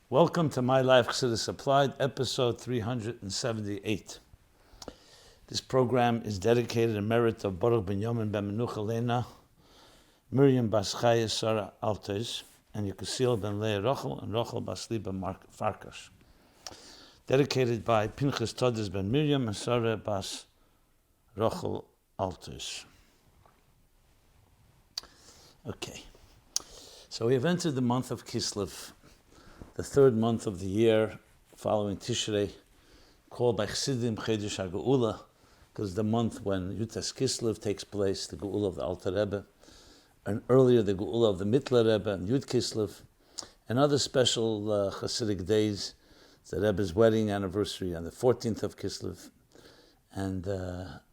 Welcome to My Life Chassidus Applied, episode 378. This program is dedicated in merit of Baruch ben Yomen ben Menucha Lena, Miriam bas Chaya Sarah Altes, and Yekusil ben Leah Rochel and Rochel bas Liba Farkas. Dedicated by Pinchas Todes ben Miriam and Sarah bas Rochel Altes. Okay, so we have entered the month of Kislev, the third month of the year following Tishrei, called by Chassidim Chedesh HaGeula, because the month when Tes Kislev takes place, the Geula of the Untitled Rebbe, and earlier the Geula of the Mitteler Rebbe and Yud Kislev, and other special Chassidic days, the Rebbe's wedding anniversary on the 14th of Kislev, and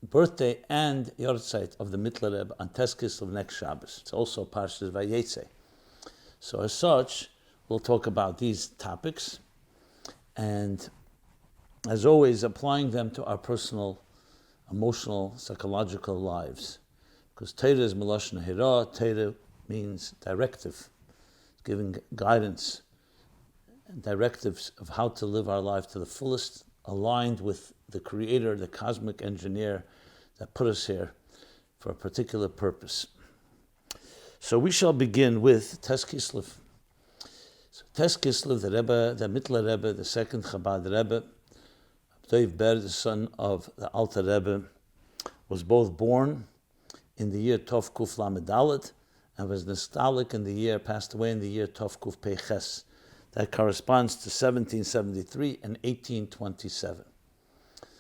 birthday and Yahrzeit of the Mitteler Rebbe on Tes Kislev next Shabbos. It's also Parshas Vayeitzei. So as such, we'll talk about these topics, and as always, applying them to our personal, emotional, psychological lives. Because Torah is Melashon Hira, Torah means directive, giving guidance and directives of how to live our life to the fullest, aligned with the Creator, the cosmic engineer that put us here for a particular purpose. So we shall begin with Tes Kislev. So Tes Kislev, the Rebbe, the Mitteler Rebbe, the second Chabad Rebbe, Abdoiv Ber, the son of the Alter Rebbe, was both born in the year Tov Kuf Lamed Dalet and was nostalgic in the year, passed away in the year Tov Kuf Pei Ches. That corresponds to 1773 and 1827.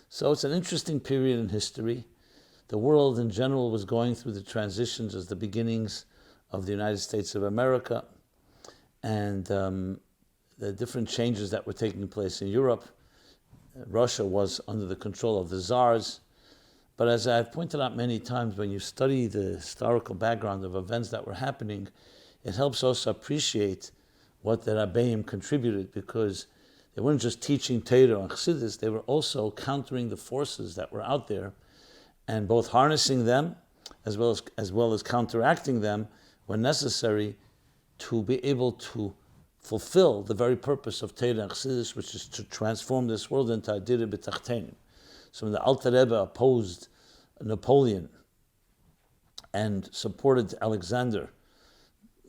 So it's an interesting period in history. The world in general was going through the transitions as the beginnings of the United States of America, and the different changes that were taking place in Europe. Russia was under the control of the Tsars. But as I've pointed out many times, when you study the historical background of events that were happening, it helps us appreciate what the Rabbeim contributed, because they weren't just teaching Torah and Chassidus, they were also countering the forces that were out there, and both harnessing them as well as counteracting them when necessary, to be able to fulfill the very purpose of Torah and Chassidus, which is to transform this world into Adira B'Tachtenim. So when the Alter Rebbe opposed Napoleon and supported Alexander,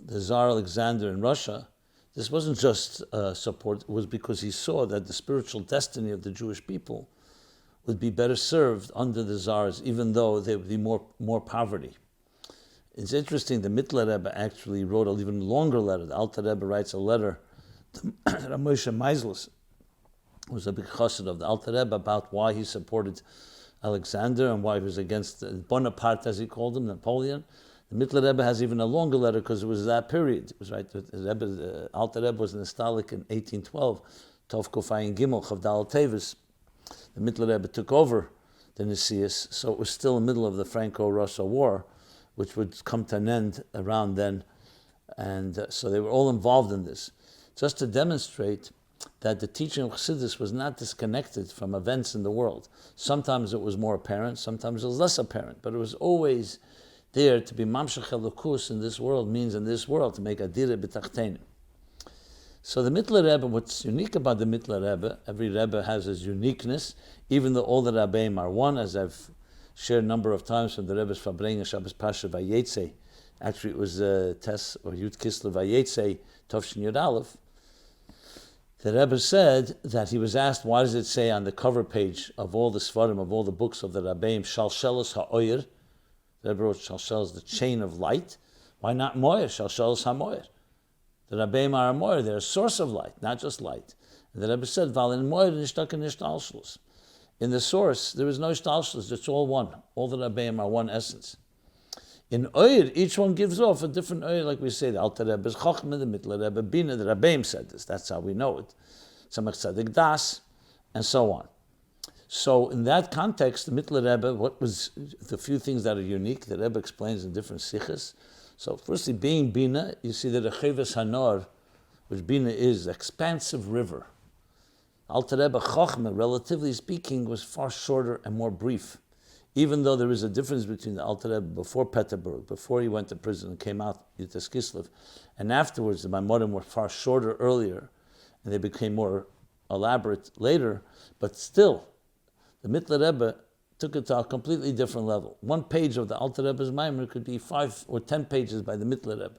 the Tsar Alexander in Russia, this wasn't just support, it was because he saw that the spiritual destiny of the Jewish people would be better served under the Tsars, even though there would be more poverty. It's interesting, the Mitteler Rebbe actually wrote an even longer letter. The Alter Rebbe writes a letter to Moshe Meisels, who was a big chassid of the Alter Rebbe, about why he supported Alexander and why he was against Bonaparte, as he called him, Napoleon. The Mitteler Rebbe has even a longer letter because it was that period. It was right. The Alter Rebbe was nostalgic in 1812. Tov Kofayin Gimel Chavdal Tevis. The Mitteler Rebbe took over the Nisias, so it was still in the middle of the Franco-Russo War, which would come to an end around then. And so they were all involved in this, just to demonstrate that the teaching of Chassidus was not disconnected from events in the world. Sometimes it was more apparent, sometimes it was less apparent, but it was always there to be mamshech elokus in this world, means in this world to make adira b'tachtenim. So the Mitteler Rebbe, what's unique about the Mitteler Rebbe, every Rebbe has his uniqueness, even though all the Rabbeim are one, as I've shared a number of times from the Rebbe's Fabrenga Shabbos Pasha Vayeitzei. Actually, it was Tes or Yud Kislev Vayeitzei Tovshin Yud Aleph. The Rebbe said that he was asked, why does it say on the cover page of all the Svarim, of all the books of the Rabbeim, Shalshelos HaOyer? The Rebbe wrote Shalshelos, the chain of light. Why not Moyer? Shalshelos HaMoyer. The Rabbeim are a Moyer, they're a source of light, not just light. And the Rebbe said, Valin Moyer Nishtaka Nishtalshelos. In the source, there is no shtalshlus, it's all one. All the Rabbeim are one essence. In Oyer, each one gives off a different Oyer, like we say, the Alter Rebbe is Chochmah, the Mitteler Rebbe Bina, the Rabbeim said this, that's how we know it. Tzemach Tzadik Das, and so on. So in that context, the Mitteler Rebbe, what was the few things that are unique, the Rebbe explains in different sichas. So firstly, being Bina, you see that a Cheves Hanor, which Bina is, expansive river. Alter Rebbe Chochmah, relatively speaking, was far shorter and more brief. Even though there is a difference between the Alter Rebbe before Peterburg, before he went to prison and came out, Tes Kislev, and afterwards the Maimorim were far shorter earlier, and they became more elaborate later, but still, the Mitteler Rebbe took it to a completely different level. One page of the Alter Rebbe's Maimer could be 5 or 10 pages by the Mitteler Rebbe.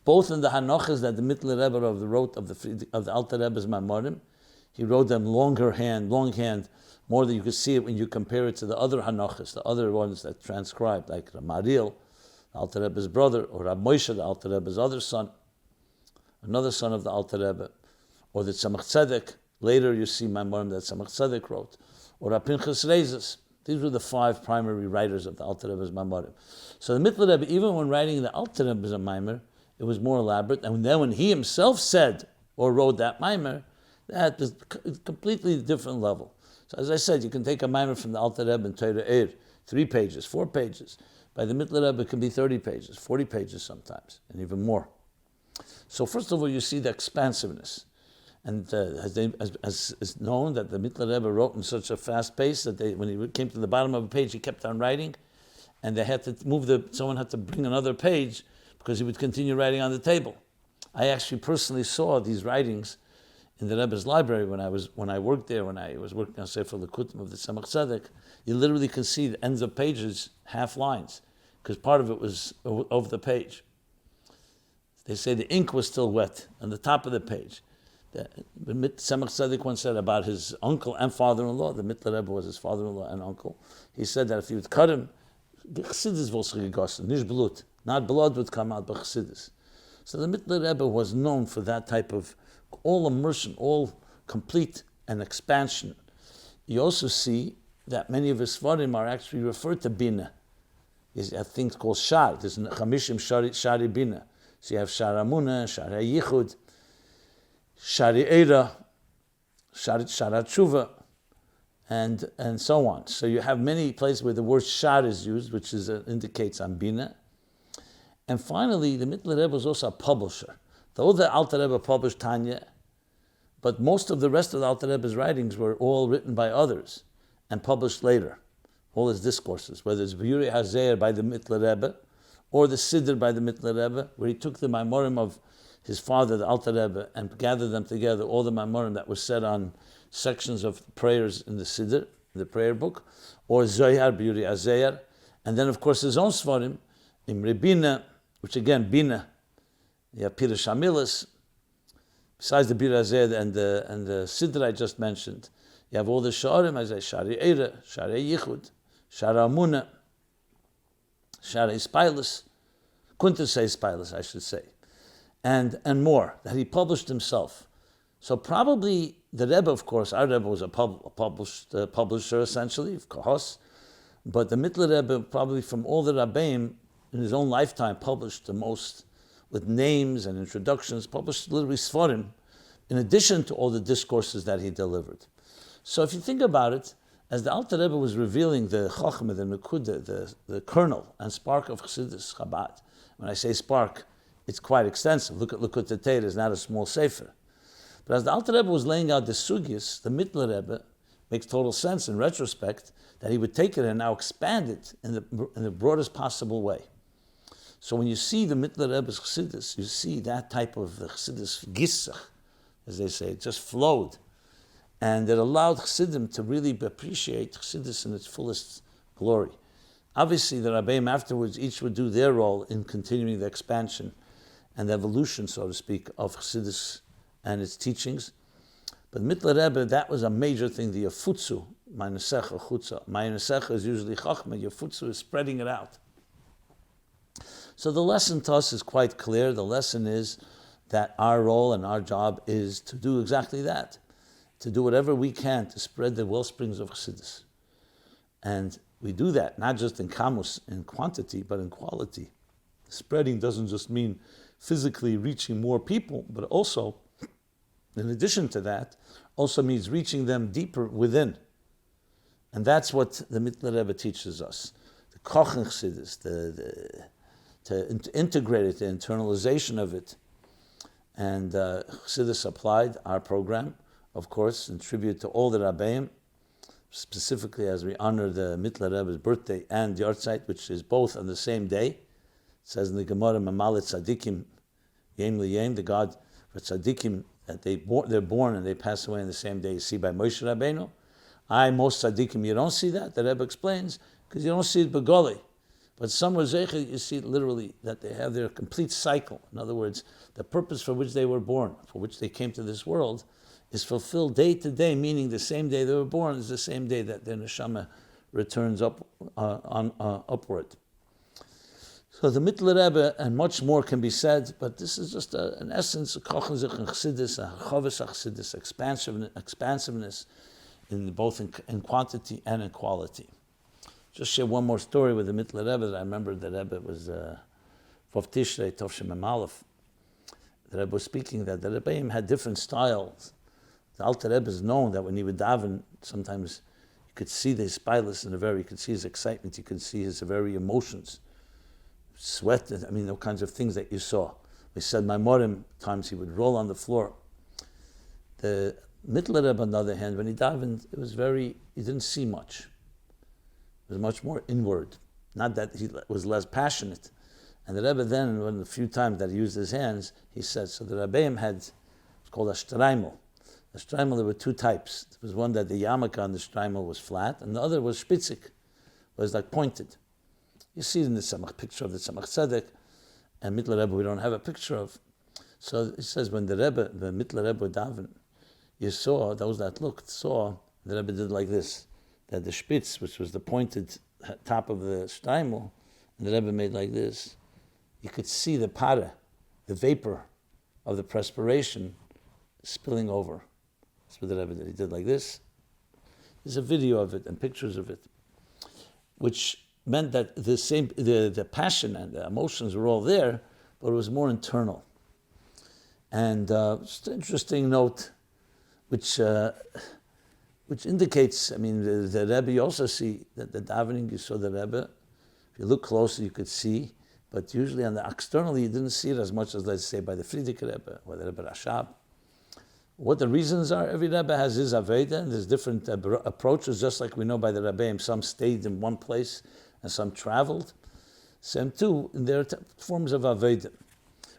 Both in the Hanochas that the Mitteler Rebbe wrote of the Alter Rebbe's Maimarim, he wrote them long hand, more than you could see it when you compare it to the other Hanochas, the other ones that transcribed, like Ramaril, the Alter Rebbe's brother, or Rab Moshe, the Alter Rebbe's other son, another son of the Alter Rebbe, or the Tzemach Tzedek. Later you see Maimarim that Tzemach Tzedek wrote, or Rab Pinchas Reizes. These were the 5 primary writers of the Alter Rebbe's Maimarim. So the Mitteler Rebbe, even when writing the Alter Rebbe's Maimer, it was more elaborate. And then when he himself said or wrote that Maimer, that was a completely different level. So as I said, you can take a Maimer from the Alter Rebbe in Torah 3 pages, 4 pages. By the Mitteler Rebbe, it can be 30 pages, 40 pages sometimes, and even more. So first of all, you see the expansiveness. And as is known that the Mitteler Rebbe wrote in such a fast pace that when he came to the bottom of a page, he kept on writing, and they had to someone had to bring another page because he would continue writing on the table. I actually personally saw these writings in the Rebbe's library when I worked there, when I was working on Sefer Lekutim of the Tzemach Tzedek. You literally can see the ends of pages, half lines, because part of it was over the page. They say the ink was still wet on the top of the page. The Tzemach Tzedek once said about his uncle and father-in-law, the Mitteler Rebbe was his father-in-law and uncle, he said that if he would cut him, Chassidus was gegossen, nicht Blut, not blood would come out, but Chassidus. So the Mitteler Rebbe was known for that type of all immersion, all complete and expansion. You also see that many of his svarim are actually referred to Bina. There's a thing called Shar, there's Chamishim Shari Bina. So you have Shar Amunah, Shar HaYichud, Shari Eira, Shari Tshuva, and so on. So you have many places where the word Shar is used, which indicates on Bina. And finally, the Mitteler Rebbe was also a publisher. Though the Alter Rebbe published Tanya, but most of the rest of the Alter Rebbe's writings were all written by others and published later. All his discourses, whether it's B'yurei HaZeir by the Mitteler Rebbe, or the Siddur by the Mitteler Rebbe, where he took the Maimorim of his father, the Alter Rebbe, and gathered them together, all the Maimorim that were said on sections of prayers in the Siddur, the prayer book, or Zohar, B'yurei HaZeir, and then of course his own Svarim, Imre Bina, which again, Bina, you have Pirush Hamilas, besides the Bira Hazeh and the Siddur I just mentioned, you have all the Sha'arim, as I say, Shari Eira, Shari Yichud, Shari Amunah, Shari Spilus, Kuntasei Spilus, I should say, and more, that he published himself. So probably the Rebbe, of course, our Rebbe was a publisher essentially, of Kahos, but the Mitteler Rebbe, probably from all the Rabbeim, in his own lifetime, published the most, with names and introductions, published literally Sfarim, in addition to all the discourses that he delivered. So if you think about it, as the Alter Rebbe was revealing the Chochmah, the Nekuda, the kernel and spark of Chassidus Chabad, when I say spark, it's quite extensive. Look at Likutei Torah, it's not a small sefer. But as the Alter Rebbe was laying out the sugyas, the Mitteler Rebbe, makes total sense in retrospect, that he would take it and now expand it in the broadest possible way. So when you see the Mitteler Rebbe's Chassidus, you see that type of the Chassidus Gisach, as they say, it just flowed. And it allowed Chassidim to really appreciate Chassidus in its fullest glory. Obviously, the Rabbeim afterwards each would do their role in continuing the expansion and the evolution, so to speak, of Chassidus and its teachings. But Mitteler Rebbe, that was a major thing, the Yafutzu, Ma'anesecha Chutza. Ma'anesecha is usually Chachma, Yafutzu is spreading it out. So the lesson to us is quite clear. The lesson is that our role and our job is to do exactly that, to do whatever we can to spread the wellsprings of Chassidus. And we do that not just in kamus, in quantity, but in quality. Spreading doesn't just mean physically reaching more people, but also, in addition to that, also means reaching them deeper within. And that's what the Mitteler Rebbe teaches us. The kochen Chassidus, to integrate it, the internalization of it. And Chassidus applied our program, of course, in tribute to all the Rabbeim, specifically as we honor the Mitteler Rebbe's birthday and Yartzeit, which is both on the same day. It says in the Gemara, Mamalet Tzadikim Yem Liyem, the God for Tzadikim that they're born and they pass away on the same day. You see by Moshe Rabbeinu. Most tzaddikim, you don't see that. The Rebbe explains, because you don't see it begoli. But some Rezeicha, you see literally that they have their complete cycle. In other words, the purpose for which they were born, for which they came to this world, is fulfilled day to day, meaning the same day they were born is the same day that their neshama returns upward. So the Mitteler Rebbe, and much more can be said, but this is just an essence of Chassidus and Chassidus, a Chassidus, expansiveness, both in quantity and in quality. Just share one more story with the Mitteler Rebbe that I remember. The Rebbe was Vav Tishrei Tovshem Aleph. The Rebbe was speaking that the Rebbeim had different styles. The Alter Rebbe is known that when he would daven, sometimes you could see his spilus you could see his excitement, you could see his very emotions, sweat, all kinds of things that you saw. We said Maimorim, times he would roll on the floor. The Mitteler Rebbe, on the other hand, when he davened, he didn't see much. It was much more inward. Not that he was less passionate. And the Rebbe then, one of the few times that he used his hands, he said, so the Rebbeim had, it's called a shtraimel. A shtraimel, there were two types. There was one that the yarmulke on the shtraimel was flat, and the other was spitzik, was like pointed. You see it in the picture of the Tzemach Tzedek, and Mitteler Rebbe we don't have a picture of. So he says, when the Mitteler Rebbe would daven, you saw, those that saw, the Rebbe did like this, that the spitz, which was the pointed top of the shtraimel, and the Rebbe made like this, you could see the para, the vapor of the perspiration spilling over. That's what the Rebbe did. He did like this. There's a video of it and pictures of it, which meant that the passion and the emotions were all there, but it was more internal. And just an interesting note, which indicates, the Rebbe, you also see that the davening, you saw the Rebbe. If you look closer, you could see, but usually externally, you didn't see it as much as, let's say, by the Frierdiker Rebbe or the Rebbe Rashab. What the reasons are, every Rebbe has his Aveda, and there's different approaches, just like we know by the Rebbeim. Some stayed in one place and some traveled. Same too, in their forms of Aveda.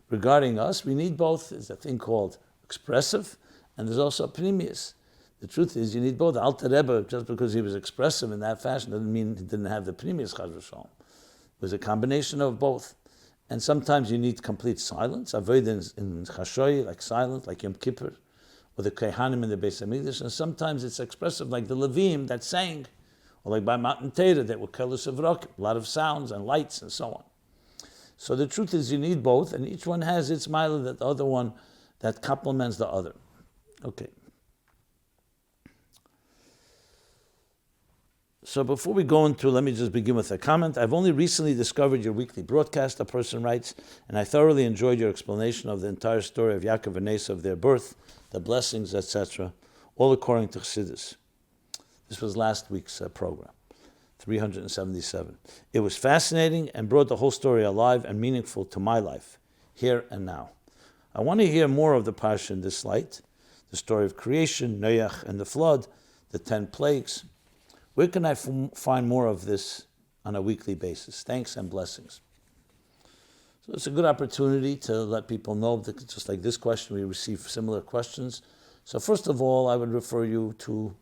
Regarding us, we need both. There's a thing called expressive, and there's also pnimius. The truth is, you need both. Alter Rebbe, just because he was expressive in that fashion, doesn't mean he didn't have the pnimius chas v'shalom. It was a combination of both. And sometimes you need complete silence. Avodah in Chashoy, like silence, like Yom Kippur, or the Kehanim in the Beis Hamikdash. And sometimes it's expressive, like the Levim that sang, or like by Matan Torah that were kelos of rock, a lot of sounds and lights and so on. So the truth is, you need both, and each one has its mila, that the other one that complements the other. Okay. So before we go into, let me just begin with a comment. I've only recently discovered your weekly broadcast, a person writes, and I thoroughly enjoyed your explanation of the entire story of Yaakov and Esau, of their birth, the blessings, etc., all according to Chassidus. This was last week's program, 377. It was fascinating and brought the whole story alive and meaningful to my life, here and now. I want to hear more of the parsha in this light, the story of creation, Noach and the flood, the 10 plagues. Where can I find more of this on a weekly basis? Thanks and blessings. So it's a good opportunity to let people know that just like this question, we receive similar questions. So first of all, I would refer you to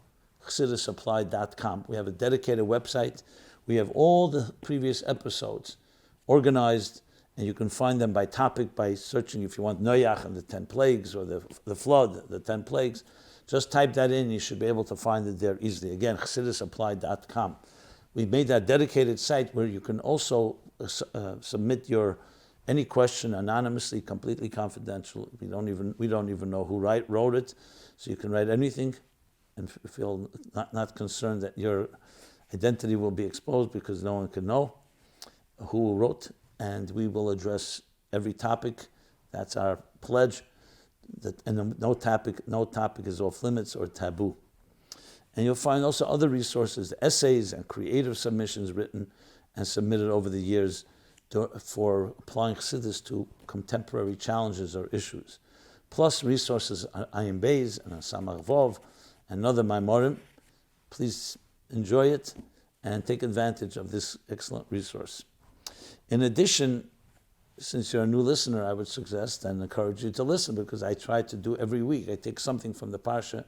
chassidusapply.com. We have a dedicated website. We have all the previous episodes organized, and you can find them by topic by searching if you want Noach and the 10 plagues, or the flood, the 10 plagues. Just type that in, you should be able to find it there easily. Again, chassidusapply.com. We made that dedicated site where you can also submit any question anonymously, completely confidential. We don't even know who wrote it, so you can write anything and feel not concerned that your identity will be exposed, because no one can know who wrote, and we will address every topic. That's our pledge. And no topic is off limits or taboo. And you'll find also other resources, essays and creative submissions written and submitted over the years for applying Chassidus to contemporary challenges or issues. Plus resources on Ayin Beis and on Samach Vov and other Maimorim. Please enjoy it and take advantage of this excellent resource. In addition, since you're a new listener, I would suggest and encourage you to listen, because I try to do every week. I take something from the Parsha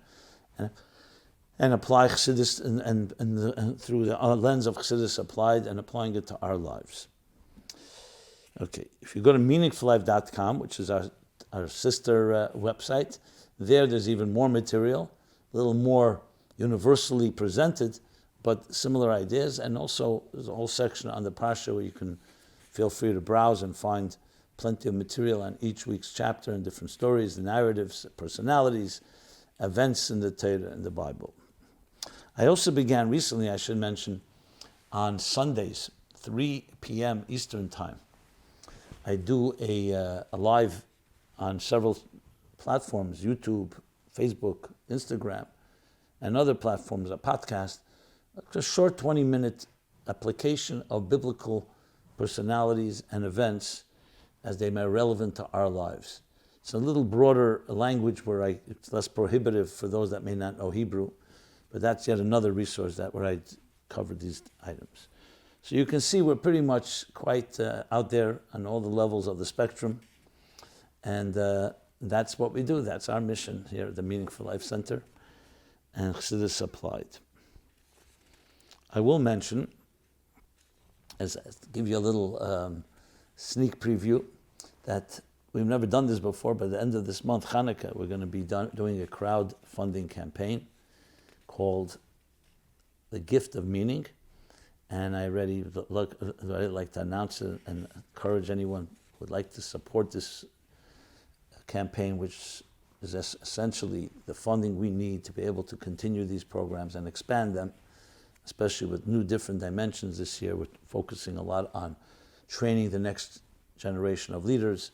and apply Chassidus and through the lens of Chassidus applied and applying it to our lives. Okay, if you go to meaningfullife.com, which is our sister website, there's even more material, a little more universally presented, but similar ideas. And also there's a whole section on the Parsha where you can feel free to browse and find plenty of material on each week's chapter and different stories, the narratives, personalities, events in the Torah and the Bible. I also began recently, I should mention, on Sundays, 3 p.m. Eastern Time. I do a live on several platforms, YouTube, Facebook, Instagram, and other platforms, a podcast, a short 20-minute application of biblical personalities and events as they may be relevant to our lives. It's a little broader language where it's less prohibitive for those that may not know Hebrew, but that's yet another resource where I cover these items. So you can see we're pretty much quite out there on all the levels of the spectrum, and that's what we do. That's our mission here at the Meaningful Life Center, and Chassidus applied. I will mention, to give you a little sneak preview, that we've never done this before, but at the end of this month, Hanukkah, we're going to be doing a crowdfunding campaign called The Gift of Meaning. And I already like to announce it and encourage anyone who would like to support this campaign, which is essentially the funding we need to be able to continue these programs and expand them, especially with new different dimensions this year. We're focusing a lot on training the next generation of leaders,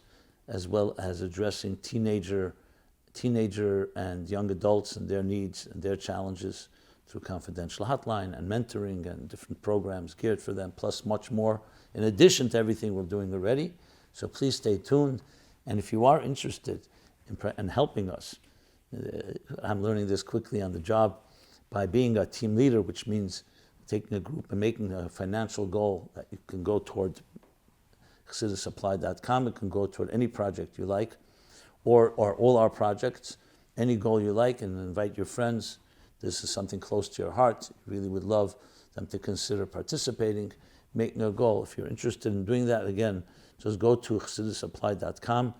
as well as addressing teenager and young adults and their needs and their challenges through confidential hotline and mentoring and different programs geared for them, plus much more, in addition to everything we're doing already. So please stay tuned. And if you are interested in helping us, I'm learning this quickly on the job, by being a team leader, which means taking a group and making a financial goal that you can go toward ChassidusApply.com. It can go toward any project you like, or all our projects, any goal you like, and invite your friends. This is something close to your heart. You really would love them to consider participating, making a goal. If you're interested in doing that, again, just go to ChassidusApply.com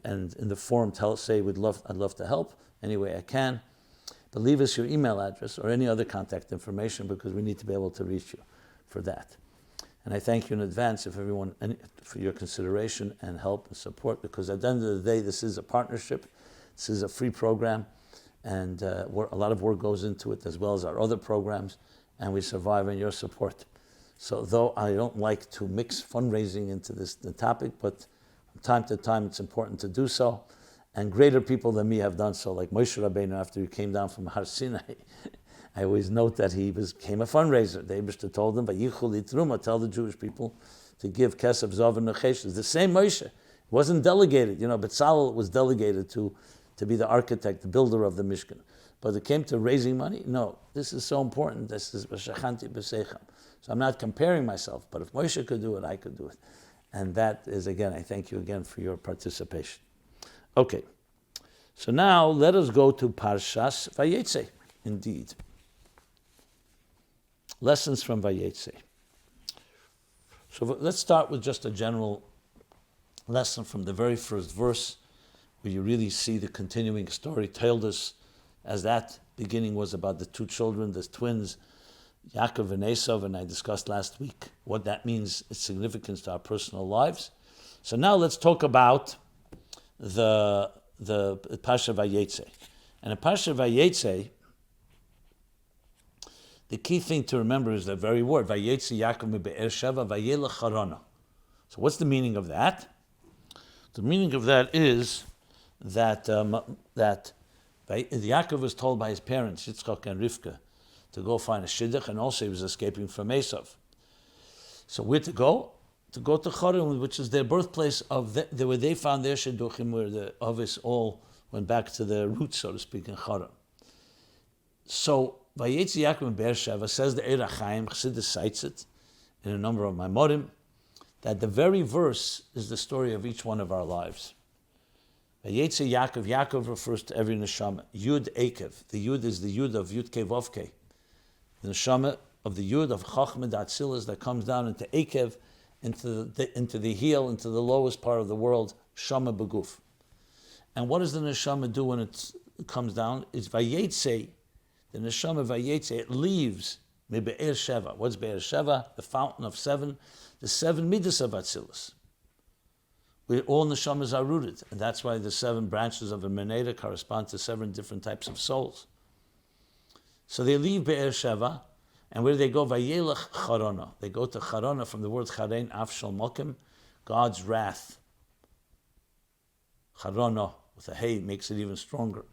and in the forum say I'd love to help any way I can. But leave us your email address or any other contact information, because we need to be able to reach you for that. And I thank you in advance for your consideration and help and support, because at the end of the day, this is a partnership. This is a free program, and a lot of work goes into it, as well as our other programs, and we survive on your support. So though I don't like to mix fundraising into the topic, but from time to time it's important to do so. And greater people than me have done so, like Moshe Rabbeinu, after he came down from Har Sinai. I always note that he became a fundraiser. The Eibishter told him, "Vayichul Yitruma," tell the Jewish people to give kesef, zav, and necheshes. The same Moshe. It wasn't delegated. Betzalel was delegated to be the architect, the builder of the Mishkan. But it came to raising money. No, this is so important. This is b'shachanti b'seichem. So I'm not comparing myself, but if Moshe could do it, I could do it. And that is, again, I thank you again for your participation. Okay, so now let us go to Parshas Vayeitzei, indeed. Lessons from Vayeitzei. So let's start with just a general lesson from the very first verse, where you really see the continuing story told us, as that beginning was about the two children, the twins, Yaakov and Esau, and I discussed last week what that means, its significance to our personal lives. So now let's talk about the Parsha Vayeitzei. And in Parsha Vayeitzei, the key thing to remember is the very word, Vayeitzei Yaakov miBe'er Sheva Vayelech Harana. So what's the meaning of that? The meaning of that is that Yaakov was told by his parents, Yitzchak and Rivkah, to go find a shidduch, and also he was escaping from Esau. So where to go? To go to Haran, which is their birthplace where they found their shidduchim, where the Ovis all went back to their roots, so to speak, in Haran. So Vayeitzei Yaakov in Be'er Sheva, says the Eir HaChaim, Chassidus cites it in a number of Maimorim, that the very verse is the story of each one of our lives. Vayeitzei Yaakov, Yaakov refers to every neshama. Yud Ekev, the Yud is the Yud of Yud Kevovke, the neshama of the Yud of Chachma Datzilas that comes down into Ekev, into the heel, into the lowest part of the world, Shama Beguf. And what does the neshama do when it comes down? It's Vayeitzei, the neshama Vayeitzei, it leaves Be'er Sheva. What's Be'er Sheva? The fountain of seven, the seven midas of Atzilus, where all neshamas are rooted. And that's why the seven branches of a Meneda correspond to seven different types of souls. So they leave Be'er Sheva, and where do they go? Vayelech Charona. They go to Charona from the word Charein Afshal Mokim, God's wrath. Charona, with a hey, makes it even stronger.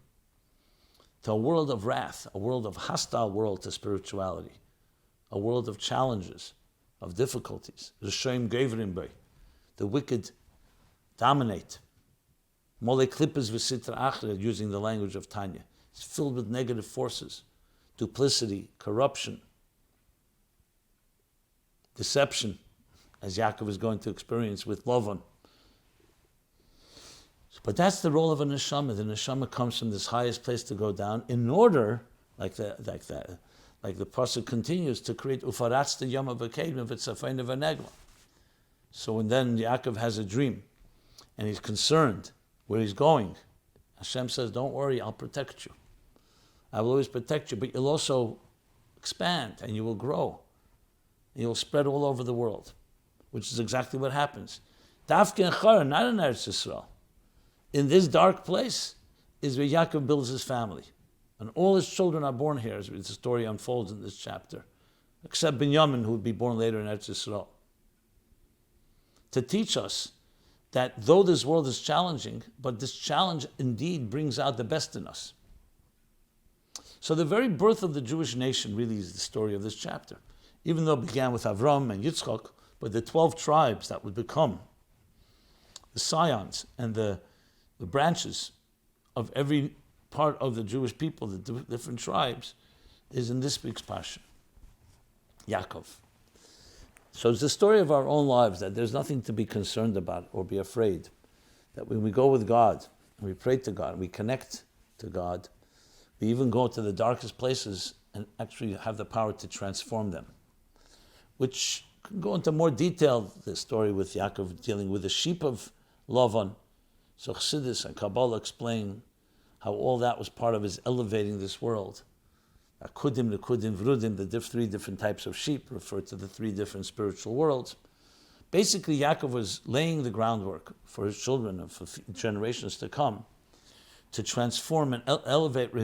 To a world of wrath, a world of hostile world to spirituality, a world of challenges, of difficulties. Rishoim Gevrim Bey, the wicked dominate. Mole Klippas V'Sitra Achra, using the language of Tanya. It's filled with negative forces, duplicity, corruption, deception, as Yaakov is going to experience with Lavan. But that's the role of a neshama. The neshama comes from this highest place to go down in order, like the pasuk continues, to create ufaratz the yom v'kedem v'tzafein v'negla. So when then Yaakov has a dream, and he's concerned where he's going, Hashem says, "Don't worry, I'll protect you. I will always protect you, but you'll also expand and you will grow. And you'll spread all over the world," which is exactly what happens. Dafke and Chara, not in Eretz Yisrael. In this dark place is where Yaakov builds his family. And all his children are born here, as the story unfolds in this chapter, except Binyamin, who would be born later in Eretz Yisrael. To teach us that though this world is challenging, but this challenge indeed brings out the best in us. So the very birth of the Jewish nation really is the story of this chapter. Even though it began with Avram and Yitzchak, but the 12 tribes that would become the scions and the branches of every part of the Jewish people, the different tribes, is in this week's Parsha, Yaakov. So it's the story of our own lives, that there's nothing to be concerned about or be afraid. That when we go with God, and we pray to God, and we connect to God, we even go to the darkest places and actually have the power to transform them. Which can go into more detail, the story with Yaakov dealing with the sheep of Lavan. So Chassidus and Kabbalah explain how all that was part of his elevating this world. Akudim, Nekudim, Vrudim, the three different types of sheep refer to the three different spiritual worlds. Basically, Yaakov was laying the groundwork for his children and for generations to come to transform and elevate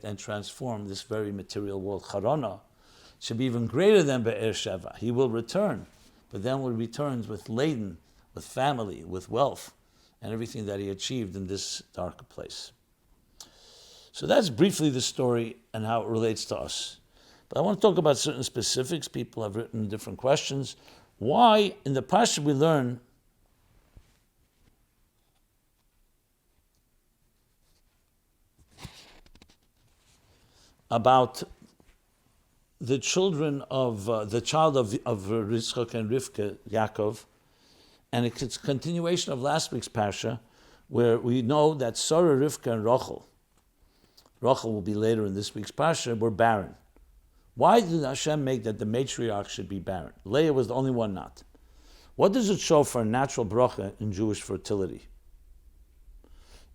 and transform this very material world. Charana should be even greater than Be'er Sheva. He will return, but then when he returns laden with family, with wealth, and everything that he achieved in this dark place. So that's briefly the story and how it relates to us. But I want to talk about certain specifics. People have written different questions. Why, in the Parsha we learn about the children of, the child of Yitzchak and Rivkah, Yaakov, and it's a continuation of last week's Parsha, where we know that Sarah, Rivkah, and Rachel will be later in this week's Parsha, were barren. Why did Hashem make that the matriarchs should be barren? Leah was the only one not. What does it show for a natural bracha in Jewish fertility?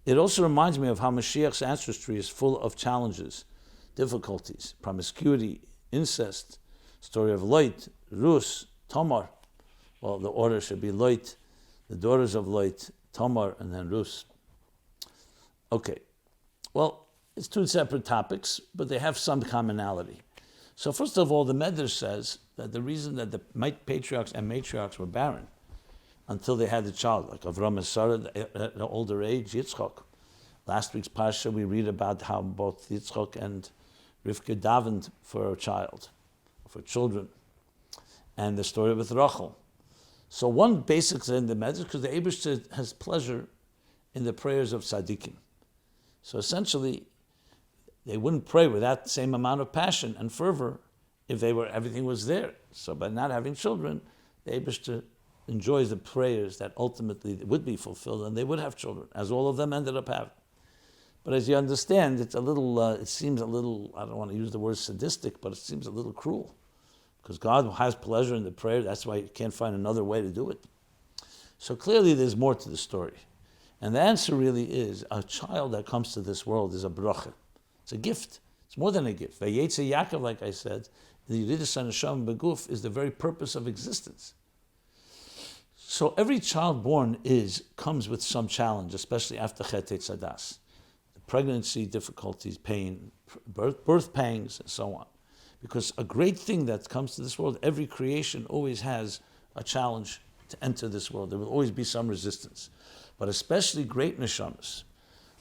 It also reminds me of how Moshiach's ancestry is full of challenges, difficulties, promiscuity, incest, story of Lot, Rus, Tamar. Well, the order should be Lot, the daughters of Lot, Tamar, and then Rus. Okay, well, it's two separate topics, but they have some commonality. So first of all, the Medrash says that the reason that the patriarchs and matriarchs were barren until they had a child, like Avram and Sarah at an older age, Yitzchak. Last week's Parsha, we read about how both Yitzchak and Rivkah davened for a child, for children, and the story with Rachel. So one basic thing in the Medrash, because the Eibishter has pleasure in the prayers of tzaddikim. So essentially, they wouldn't pray with that same amount of passion and fervor if everything was there. So by not having children, the Eibishter enjoys the prayers that ultimately would be fulfilled, and they would have children, as all of them ended up having. But as you understand, it's a little, it seems a little, I don't want to use the word sadistic, but it seems a little cruel. Because God has pleasure in the prayer, that's why you can't find another way to do it. So clearly there's more to the story. And the answer really is, a child that comes to this world is a bracha. It's a gift. It's more than a gift. Vayeitzei Yaakov, like I said, the Yeridas HaNeshama Beguf is the very purpose of existence. So every child born comes with some challenge, especially after Chet Tzadas. Pregnancy difficulties, pain, birth pangs, and so on. Because a great thing that comes to this world, every creation always has a challenge to enter this world. There will always be some resistance. But especially great neshamas,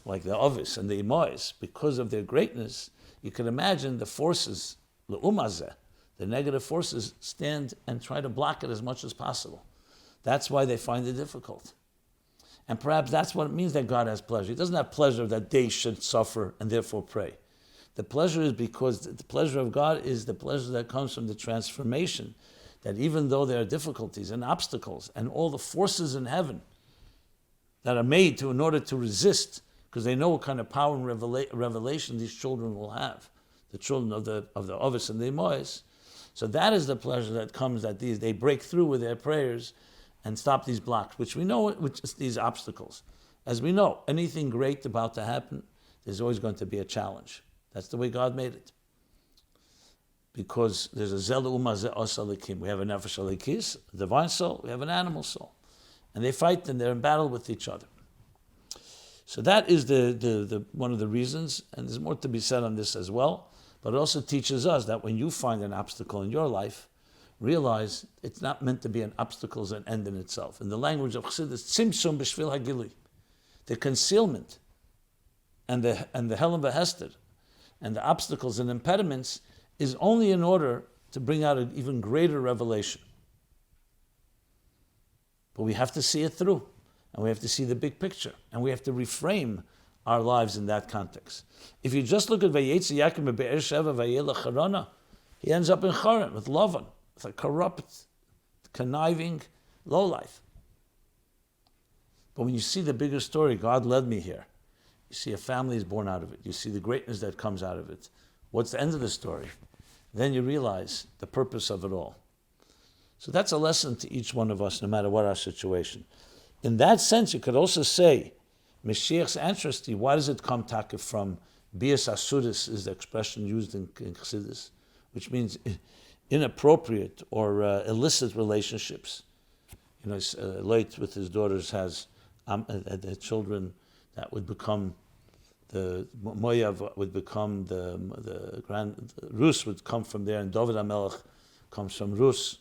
like the Ovis and the Imois, because of their greatness, you can imagine the forces, the negative forces, stand and try to block it as much as possible. That's why they find it difficult. And perhaps that's what it means that God has pleasure. He doesn't have pleasure that they should suffer and therefore pray. The pleasure is because the pleasure of God is the pleasure that comes from the transformation, that even though there are difficulties and obstacles and all the forces in heaven that are made in order to resist, because they know what kind of power and revelation these children will have, the children of the Ovis and the Imois. So that is the pleasure that comes, that they break through with their prayers and stop these blocks, which we know, which is these obstacles. As we know, anything great about to happen, there's always going to be a challenge. That's the way God made it. Because there's a Zela Uma Ze Osa Likim. We have a Nefesh Alikis, a divine soul, we have an animal soul. And they fight and they're in battle with each other. So that is the one of the reasons, and there's more to be said on this as well, but it also teaches us that when you find an obstacle in your life, realize it's not meant to be an obstacle as an end in itself. In the language of Chassidus, tzimtzum b'shvil hagilui, the concealment and the helam v'hester and the obstacles and impediments is only in order to bring out an even greater revelation. But we have to see it through, and we have to see the big picture, and we have to reframe our lives in that context. If you just look at Vayeitzei Yaakov be'er Sheva vayelech Harana, he ends up in Haran with Lavan, with a corrupt, conniving lowlife. But when you see the bigger story, God led me here. You see a family is born out of it. You see the greatness that comes out of it. What's the end of the story? Then you realize the purpose of it all. So that's a lesson to each one of us, no matter what our situation. In that sense, you could also say, Moshiach's ancestry, why does it come from bias asudis, is the expression used in Chassidus, which means inappropriate or illicit relationships. You know, Leah with his daughters has the children that would become the Moav would become the Rus would come from there, and David HaMelech comes from Rus,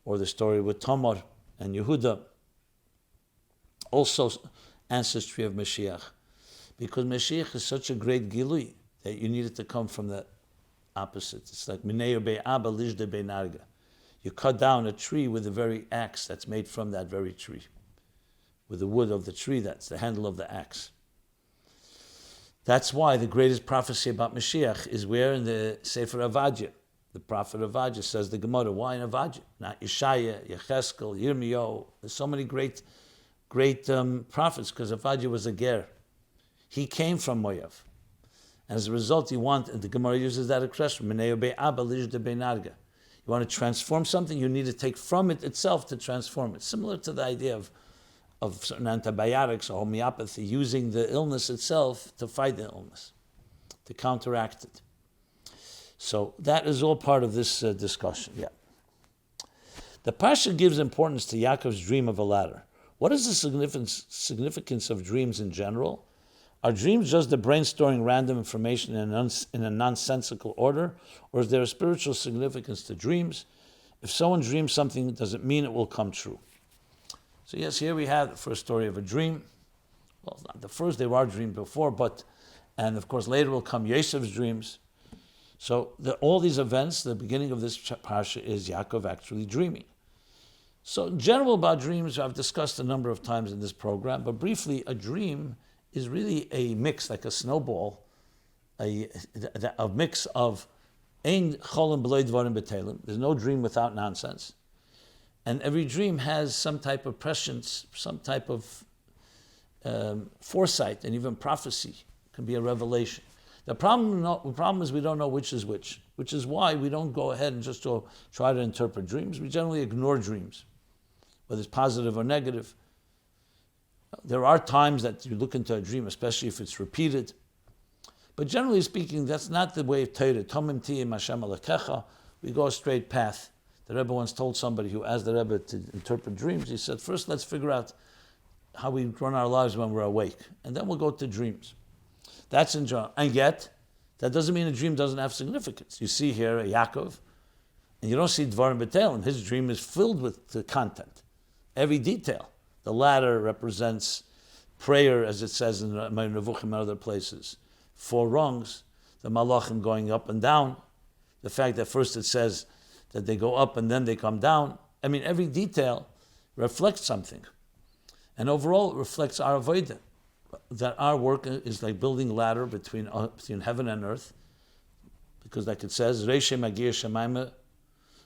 or the story with Tamar and Yehuda, also ancestry of Moshiach, because Moshiach is such a great gilui that you need it to come from the opposite. It's like Mineo Be'aba Lishde Be'narga. You cut down a tree with the very axe that's made from that very tree, with the wood of the tree, that's the handle of the axe. That's why the greatest prophecy about Moshiach is where in the Sefer Avadia. The prophet Avadia says the Gemara, why in Avadia? Not Yeshaya, Yecheskel, Yirmiyahu. There's so many great prophets, because Avadia was a ger. He came from Moav. And as a result, the Gemara uses that expression, Mineo Be'aba Lishde Be'narga. You want to transform something, you need to take from it itself to transform it. Similar to the idea of certain antibiotics or homeopathy, using the illness itself to fight the illness, to counteract it. So that is all part of this discussion. Yeah. The Parsha gives importance to Yaakov's dream of a ladder. What is the significance of dreams in general? Are dreams just the brain storing random information in a nonsensical order, or is there a spiritual significance to dreams? If someone dreams something, does it mean it will come true? So yes, here we have the first story of a dream. Well, not the first, there are dreams before, and of course later will come Yosef's dreams. So all these events, the beginning of this parsha is Yaakov actually dreaming. So in general about dreams, I've discussed a number of times in this program, but briefly, a dream is really a mix, like a snowball, a mix of Ein cholim b'loi dvarim b'telim. There's no dream without nonsense. And every dream has some type of prescience, some type of foresight, and even prophecy. It can be a revelation. The problem is we don't know which is which is why we don't go ahead and just try to interpret dreams. We generally ignore dreams, whether it's positive or negative. There are times that you look into a dream, especially if it's repeated. But generally speaking, that's not the way of Torah. Tomim tiyim Hashem alekecha. We go a straight path. The Rebbe once told somebody who asked the Rebbe to interpret dreams, he said, first let's figure out how we run our lives when we're awake, and then we'll go to dreams. That's in general. And yet, that doesn't mean a dream doesn't have significance. You see here a Yaakov, and you don't see Dvarim B'Telim. His dream is filled with the content, every detail. The ladder represents prayer, as it says in Nevuchim and other places. 4 rungs, the malachim going up and down. The fact that first it says that they go up and then they come down. I mean, every detail reflects something. And overall, it reflects our avodah, that our work is like building a ladder between heaven and earth. Because like it says, Reishe Magir Shemaima,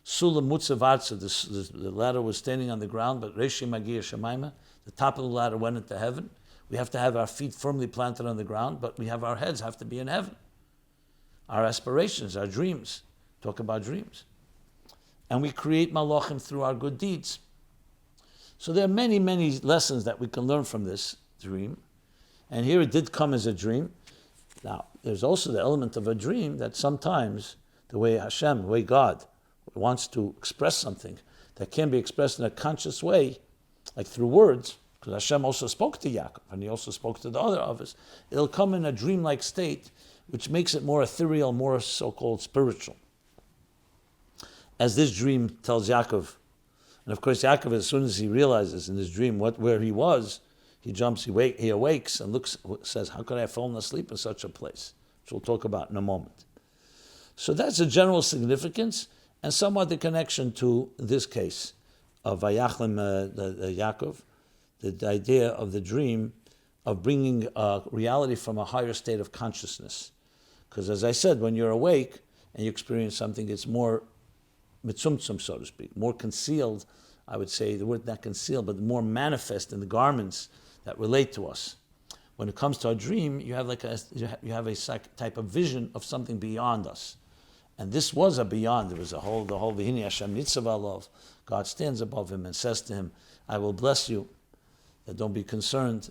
Sulam Mutzav Arza, the ladder was standing on the ground, but Reishe Magir Shemaima, the top of the ladder went into heaven. We have to have our feet firmly planted on the ground, but our heads have to be in heaven. Our aspirations, our dreams, talk about dreams. And we create malachim through our good deeds. So there are many, many lessons that we can learn from this dream. And here it did come as a dream. Now, there's also the element of a dream that sometimes the way Hashem, the way God wants to express something that can be expressed in a conscious way, like through words, because Hashem also spoke to Yaakov, and he also spoke to the other of us, it'll come in a dreamlike state, which makes it more ethereal, more so-called spiritual. As this dream tells Yaakov, and of course Yaakov, as soon as he realizes in his dream where he was, he jumps, he awakes and says, how could I have fallen asleep in such a place? Which we'll talk about in a moment. So that's a general significance, and somewhat the connection to this case of Vayachlim Yaakov, the idea of the dream of bringing reality from a higher state of consciousness. Because as I said, when you're awake and you experience something, it's more mitzumtzum, so to speak, more concealed. I would say the word not concealed, but more manifest in the garments that relate to us. When it comes to a dream, you have a type of vision of something beyond us. And this was a beyond. There was the whole V'hini Hashem Nitzav Alav. God stands above him and says to him, I will bless you. That don't be concerned,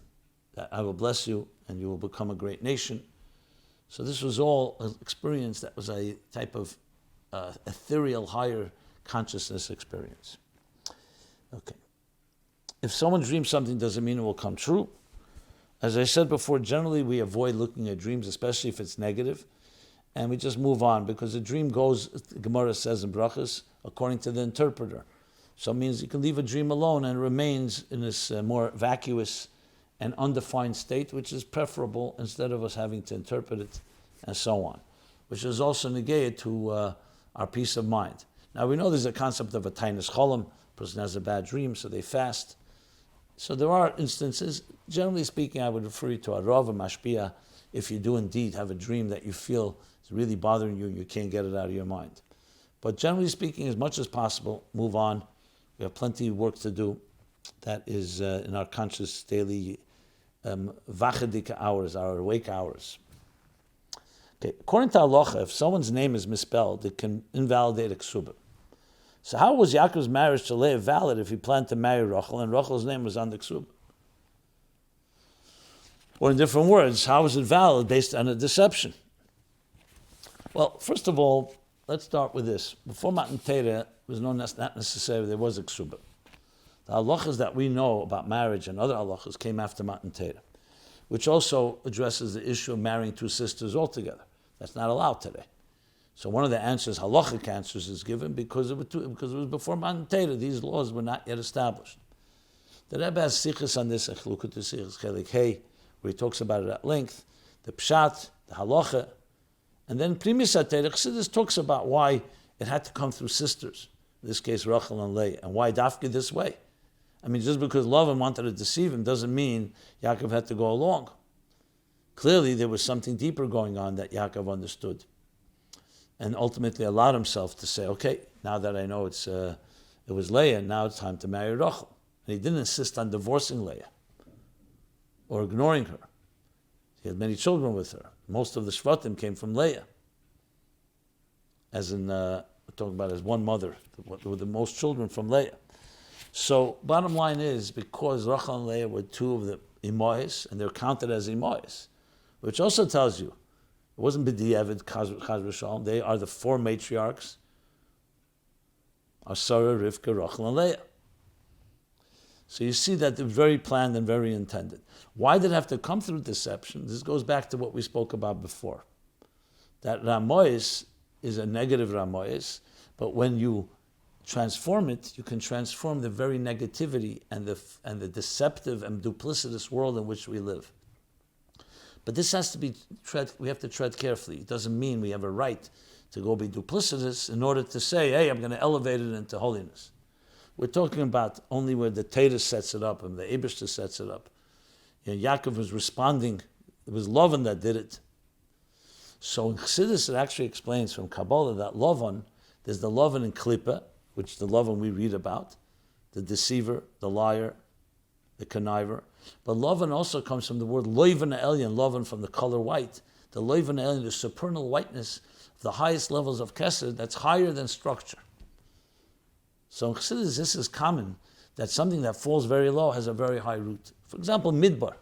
that I will bless you and you will become a great nation. So this was all an experience that was a type of ethereal, higher consciousness experience. Okay. If someone dreams something, doesn't mean it will come true. As I said before, generally we avoid looking at dreams, especially if it's negative, and we just move on, because the dream goes, the Gemara says in Brachas, according to the interpreter. So it means you can leave a dream alone and it remains in this more vacuous and undefined state, which is preferable instead of us having to interpret it and so on, which is also negated to our peace of mind. Now we know there's a concept of a tainus cholam. A person has a bad dream, so they fast. So there are instances, generally speaking, I would refer you to a rav, a mashpia, if you do indeed have a dream that you feel is really bothering you and you can't get it out of your mind. But generally speaking, as much as possible, move on. We have plenty of work to do. That is in our conscious daily vachadik hours, our awake hours. Okay, according to halacha, if someone's name is misspelled, it can invalidate a ksubah. So how was Yaakov's marriage to Leah valid if he planned to marry Rachel and Rachel's name was on the ksubah? Or in different words, how is it valid based on a deception? Well, first of all, let's start with this. Before Matan Torah, not necessarily there was a ksubah. The halachas that we know about marriage and other halachas came after Matan Torah, which also addresses the issue of marrying 2 sisters altogether. That's not allowed today. So one of the answers, halachic answers, is given because it was before Matan Torah. These laws were not yet established. The Rebbe has sichos on this, where he talks about it at length, the pshat, the halacha, and then Primis HaTorah, Chassidus talks about why it had to come through sisters, in this case Rachel and Leah, and why Dafka this way. I mean, just because Lavan wanted to deceive him doesn't mean Yaakov had to go along. Clearly there was something deeper going on that Yaakov understood. and ultimately allowed himself to say, okay, now that I know it was Leah, now it's time to marry Rachel. And he didn't insist on divorcing Leah or ignoring her. He had many children with her. Most of the Shvatim came from Leah. As in, we're talking about as one mother, with the most children from Leah. So, bottom line is, because Rachel and Leah were two of the Imois, and they're counted as Imois, which also tells you, it wasn't B'di'evid, Chaz v'Shalom, they are the four matriarchs, Sarah, Rivkah, Rachel, and Leah. So you see that they're very planned and very intended. Why did it have to come through deception? This goes back to what we spoke about before. That Ramois is a negative Ramois, but when you transform it, you can transform the very negativity and the deceptive and duplicitous world in which we live. But this has to be we have to tread carefully. It doesn't mean we have a right to go be duplicitous in order to say, hey, I'm going to elevate it into holiness. We're talking about only where the Torah sets it up and the Eibishter sets it up. Yaakov was responding. It was Lavan that did it. So in Chassidus, it actually explains from Kabbalah that Lavan, there's the Lavan in Klippa, which the Lavan we read about, the deceiver, the liar, the conniver. But Lavan also comes from the word Loivan Elyon, Lavan from the color white. The Loivan Elyon, the supernal whiteness of the highest levels of chesed, that's higher than structure. So in Chassidus, this is common, that something that falls very low has a very high root. For example, Midbar,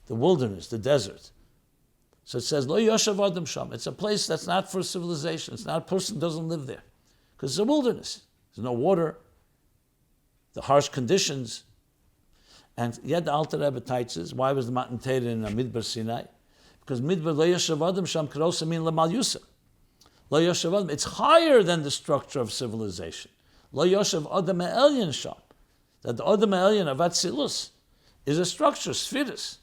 the wilderness, the desert. So it says, Lo Yoshav Adam Sham. It's a place that's not for civilization. It's not a person who doesn't live there. Because it's a wilderness. There's no water, the harsh conditions. And yet the Alter Rebbe teaches, why was the Matan Torah in Midbar Sinai? Because Midbar Lo Yoshav Adam Sham could also mean Lamal Yusuf. Lo Yoshav Adam, it's higher than the structure of civilization. Lo Yoshav Adam Elyon Sham. That the Adam Elyon of Atzilus is a structure, spheres.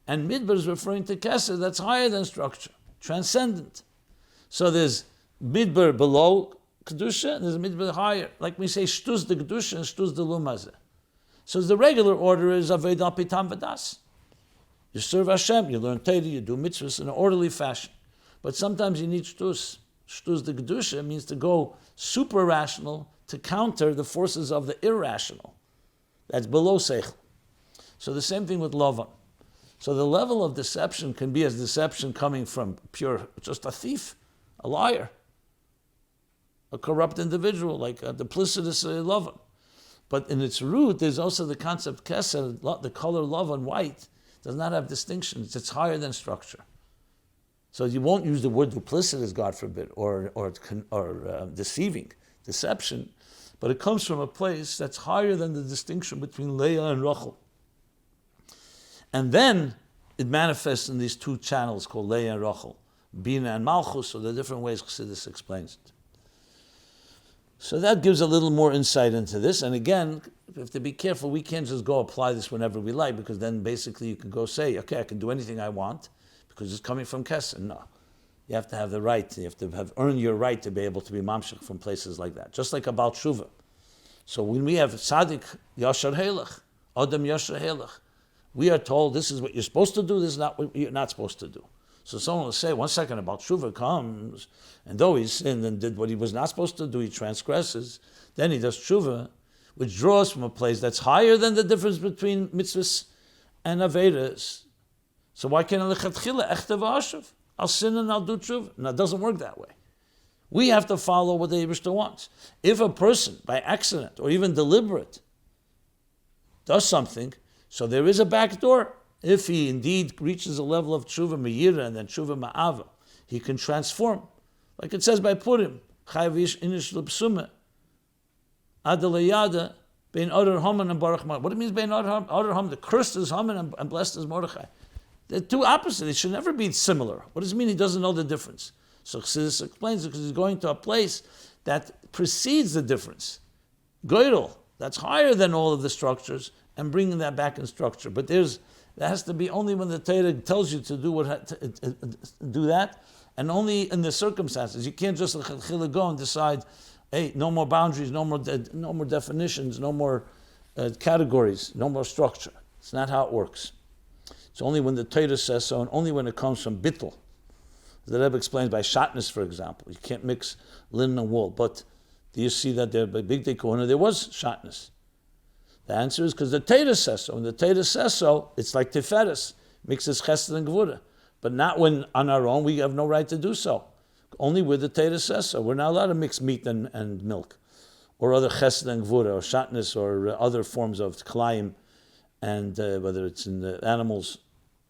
And Midbar is referring to chesed that's higher than structure, transcendent. So there's Midbar below Kedusha, and there's Midbar higher. Like we say, Shtuz the Kedusha and Shtuz the Lumazeh. So the regular order is Aved al Pitam Vadas. You serve Hashem, you learn Torah, you do mitzvahs in an orderly fashion. But sometimes you need Shtuz. Shtuz the Kedusha means to go super rational to counter the forces of the irrational. That's below Seichel. So the same thing with Lavan. So the level of deception can be as deception coming from pure, just a thief, a liar, a corrupt individual, like a duplicitous Lavan. But in its root, there's also the concept chesed, the color Lavan, white, does not have distinctions. It's higher than structure. So you won't use the word duplicitous, God forbid, or deceiving, deception, but it comes from a place that's higher than the distinction between Leah and Rachel. And then it manifests in these two channels called Leah and Rachel, Bina and Malchus, or the different ways Chassidus explains it. So that gives a little more insight into this. And again, we have to be careful. We can't just go apply this whenever we like, because then basically you can go say, okay, I can do anything I want because it's coming from Chesed. No. You have to have the right. You have to have earned your right to be able to be mamshech from places like that. Just like about Shuvah. So when we have Tzaddik Yashar Helach, Adam Yashar Helach, we are told this is what you're supposed to do, this is not what you're not supposed to do. So someone will say, 1 second, about Shuvah comes, and though he sinned and did what he was not supposed to do, he transgresses, then he does Shuvah, which draws from a place that's higher than the difference between mitzvahs and avedas. So why can't lechatchila echte v'ashav? I'll sin and I'll do Shuvah. No, it doesn't work that way. We have to follow what the Eibishter wants. If a person, by accident or even deliberate, does something, so there is a back door. If he indeed reaches a level of tshuva me'ira and then tshuva ma'ava, he can transform. Like it says by Purim, Chayav inish l'psumah, Adelayada, bein Adar Haman and Baruch Mordechai. What it means bein Adar Haman, the cursed is Haman and blessed is Mordechai. They're two opposites. It should never be similar. What does it mean he doesn't know the difference? So Chassidus explains it because he's going to a place that precedes the difference. Goydel, that's higher than all of the structures, and bringing that back in structure. But that has to be only when the Torah tells you to do do that, and only in the circumstances. You can't just go and decide, hey, no more boundaries, no more definitions, no more categories, no more structure. It's not how it works. It's only when the Torah says so, and only when it comes from bittul, The Rebbe explains by shatnez, for example. You can't mix linen and wool. But do you see that there by Big Day Kohuna there was shatnez? The answer is because the Torah says so. When the Torah says so, it's like Tiferes, mixes chesed and gevurah. But not when on our own we have no right to do so. Only where the Torah says so. We're not allowed to mix meat and milk, or other chesed and gevurah, or shatnez, or other forms of klayim, and whether it's in the animals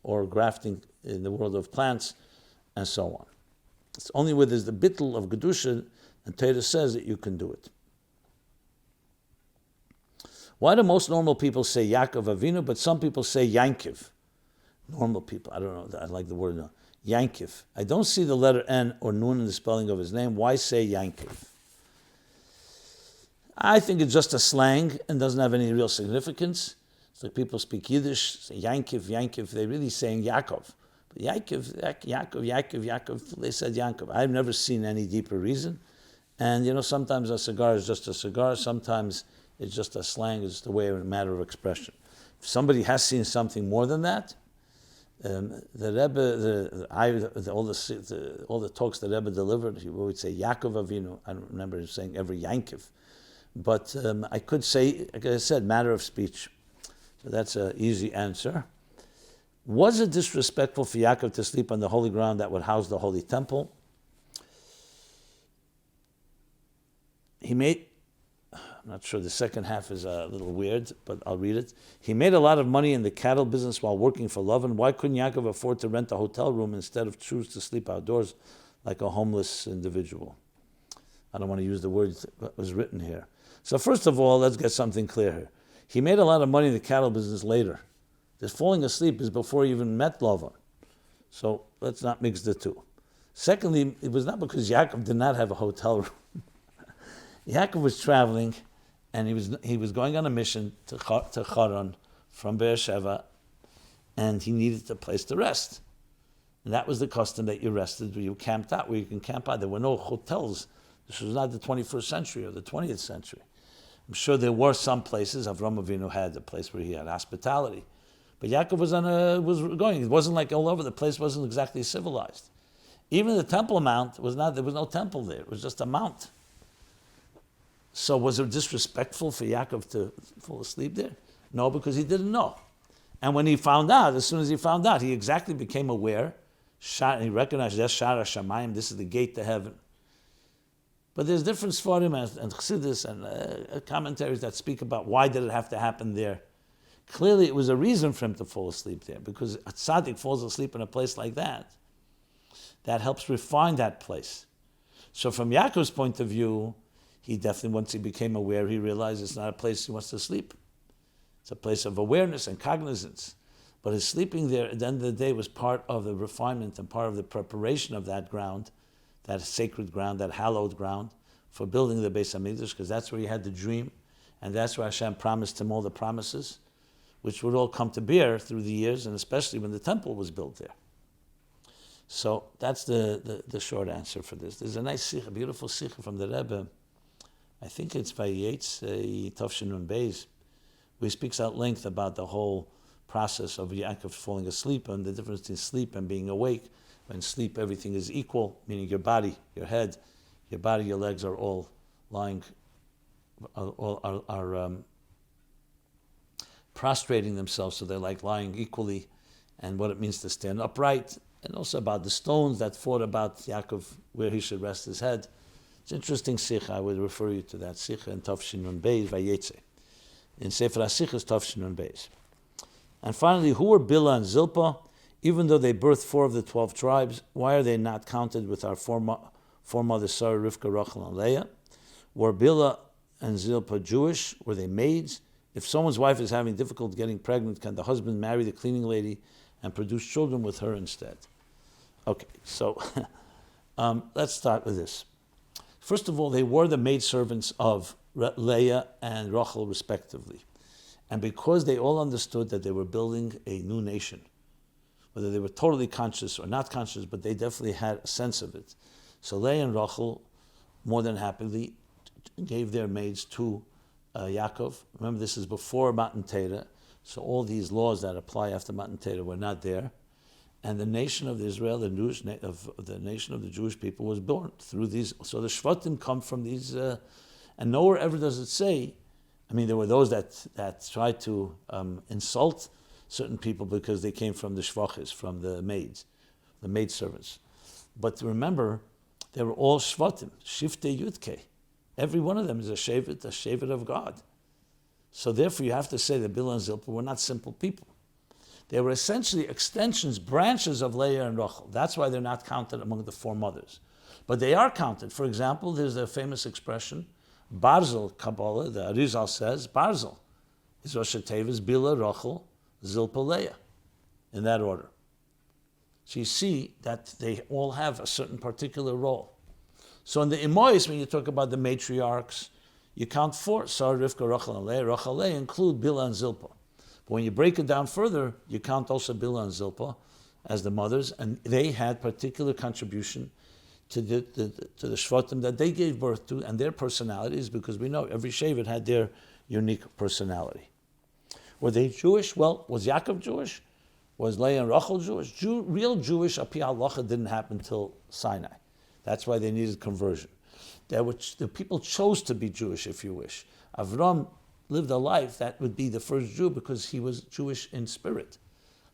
or grafting in the world of plants, and so on. It's only where there's the bittul of Gedusha, and Torah says that you can do it. Why do most normal people say Yaakov Avinu, but some people say Yankov? Normal people, I don't know, I like the word Yankov. I don't see the letter N or Nun in the spelling of his name. Why say Yankov? I think it's just a slang and doesn't have any real significance. It's like people speak Yiddish, say Yankov, they're really saying Yaakov. But Yaakov, they said Yankov. I've never seen any deeper reason. And sometimes a cigar is just a cigar, sometimes it's just a slang, it's just a way, a matter of expression. If somebody has seen something more than that, the Rebbe, all the talks the Rebbe delivered, he would say Yaakov Avinu. I don't remember him saying every Yankov. But I could say, like I said, matter of speech. So that's an easy answer. Was it disrespectful for Yaakov to sleep on the holy ground that would house the holy temple? I'm not sure, the second half is a little weird, but I'll read it. He made a lot of money in the cattle business while working for Lavan. Why couldn't Yaakov afford to rent a hotel room instead of choose to sleep outdoors like a homeless individual? I don't want to use the words that was written here. So first of all, let's get something clear here. He made a lot of money in the cattle business later. This falling asleep is before he even met Lavan. So let's not mix the two. Secondly, it was not because Yaakov did not have a hotel room. Yaakov was traveling, and he was going on a mission to Haran from Beersheba, and he needed a place to rest. And that was the custom that you rested, where you camped out, where you can camp out. There were no hotels. This was not the 21st century or the 20th century. I'm sure there were some places. Avram Avinu had a place where he had hospitality. But Yaakov was going. It wasn't like all over. The place wasn't exactly civilized. Even the Temple Mount was not, there was no temple there. It was just a mount. So was it disrespectful for Yaakov to fall asleep there? No, because he didn't know. And when he found out, as soon as he found out, he exactly became aware. He recognized, that's Shara Shamayim, this is the gate to heaven. But there's different Sfarim and Chassidus and commentaries that speak about why did it have to happen there. Clearly it was a reason for him to fall asleep there, because a tzaddik falls asleep in a place like that. That helps refine that place. So from Yaakov's point of view, he definitely, once he became aware, he realized it's not a place he wants to sleep. It's a place of awareness and cognizance. But his sleeping there at the end of the day was part of the refinement and part of the preparation of that ground, that sacred ground, that hallowed ground, for building the Beis HaMikdash, because that's where he had the dream, and that's where Hashem promised him all the promises, which would all come to bear through the years, and especially when the temple was built there. So that's the short answer for this. There's a nice sikha, a beautiful sikha from the Rebbe. I think it's Vayeitzei, Tavshin Beis, where he speaks at length about the whole process of Yaakov falling asleep and the difference between sleep and being awake. When sleep, everything is equal, meaning your body, your head, your body, your legs are all lying, are prostrating themselves, so they're like lying equally, and what it means to stand upright, and also about the stones that fought about Yaakov, where he should rest his head. It's an interesting sikha. I would refer you to that sikha in Tavshin Nun Beis, Vayeitzei. In Sefer HaSichos, Tavshin Nun Beis. And finally, who were Bilha and Zilpa? Even though they birthed 4 of the 12 tribes, why are they not counted with our foremothers Sarah, Rivkah, Rachel, and Leah? Were Bilha and Zilpa Jewish? Were they maids? If someone's wife is having difficulty getting pregnant, can the husband marry the cleaning lady and produce children with her instead? Okay, so let's start with this. First of all, they were the maidservants of Leah and Rachel respectively. And because they all understood that they were building a new nation, whether they were totally conscious or not conscious, but they definitely had a sense of it. So Leah and Rachel, more than happily, gave their maids to Yaakov. Remember, this is before Matan Torah, so all these laws that apply after Matan Torah were not there. And the nation of Israel, the nation of the Jewish people, was born through these. So the Shvatim come from these, and nowhere ever does it say. I mean, there were those that tried to insult certain people because they came from the Shvachis, from the maids, the maidservants. But remember, they were all Shvatim, Shiftei Yudke. Every one of them is a Shevet of God. So therefore, you have to say that Bilha and Zilpa were not simple people. They were essentially extensions, branches of Leah and Rachel. That's why they're not counted among the four mothers. But they are counted. For example, there's a famous expression, Barzel Kabbalah, the Arizal says, Barzel is Rosh Hashanah, Bilha, Rachel, Zilpa, Leah, in that order. So you see that they all have a certain particular role. So in the Imois, when you talk about the matriarchs, you count four. Sarah, Rivkah, Rachel, and Leah. Rachel, Leah include Bilha and Zilpa. But when you break it down further, you count also Bilha and Zilpa as the mothers, and they had particular contribution to the Shvatim that they gave birth to and their personalities, because we know every Shevet had their unique personality. Were they Jewish? Well, was Yaakov Jewish? Was Leah and Rachel Jewish? Real Jewish, Api Halacha, didn't happen until Sinai. That's why they needed conversion. The people chose to be Jewish, if you wish. Avram lived a life that would be the first Jew because he was Jewish in spirit.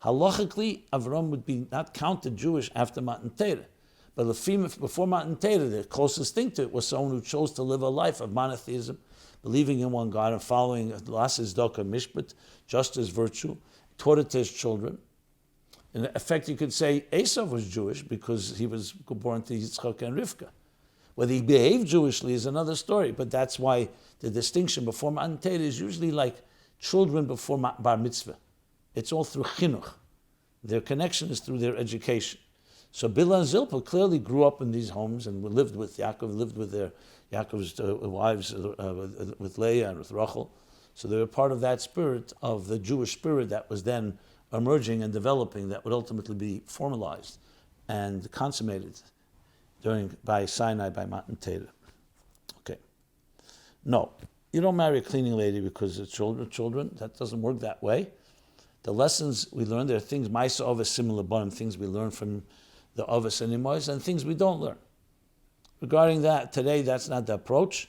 Halachically, Avram would be not counted Jewish after Matan Torah. But before Matan Torah, the closest thing to it was someone who chose to live a life of monotheism, believing in one God and following Lasis Doka Mishpat, justice, virtue, taught it to his children. In effect, you could say Esau was Jewish because he was born to Yitzchak and Rivkah. Whether he behaved Jewishly is another story, but that's why the distinction before Matan Torah is usually like children before bar mitzvah. It's all through chinuch. Their connection is through their education. So Bilha and Zilpa clearly grew up in these homes and lived with Yaakov, lived with their Yaakov's wives, with Leah and with Rachel. So they were part of that spirit, of the Jewish spirit that was then emerging and developing, that would ultimately be formalized and consummated by Sinai, by Matan Torah. Okay. No, you don't marry a cleaning lady because it's children. That doesn't work that way. The lessons we learn, there are things, Maisa Ovis, similar bottom, things we learn from the Ovis and Imois, and things we don't learn. Regarding that, today, that's not the approach.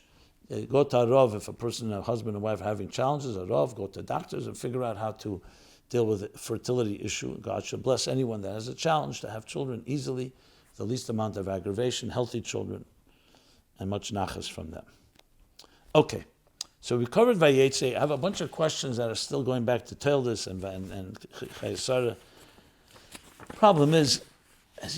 Go to a Rav, if a husband and wife are having challenges, a Rav, go to doctors and figure out how to deal with a fertility issue. God should bless anyone that has a challenge to have children easily, with the least amount of aggravation, healthy children, and much nachas from them. Okay, so we covered Vayeitzei. I have a bunch of questions that are still going back to Tildes and Chayesara. Problem is, as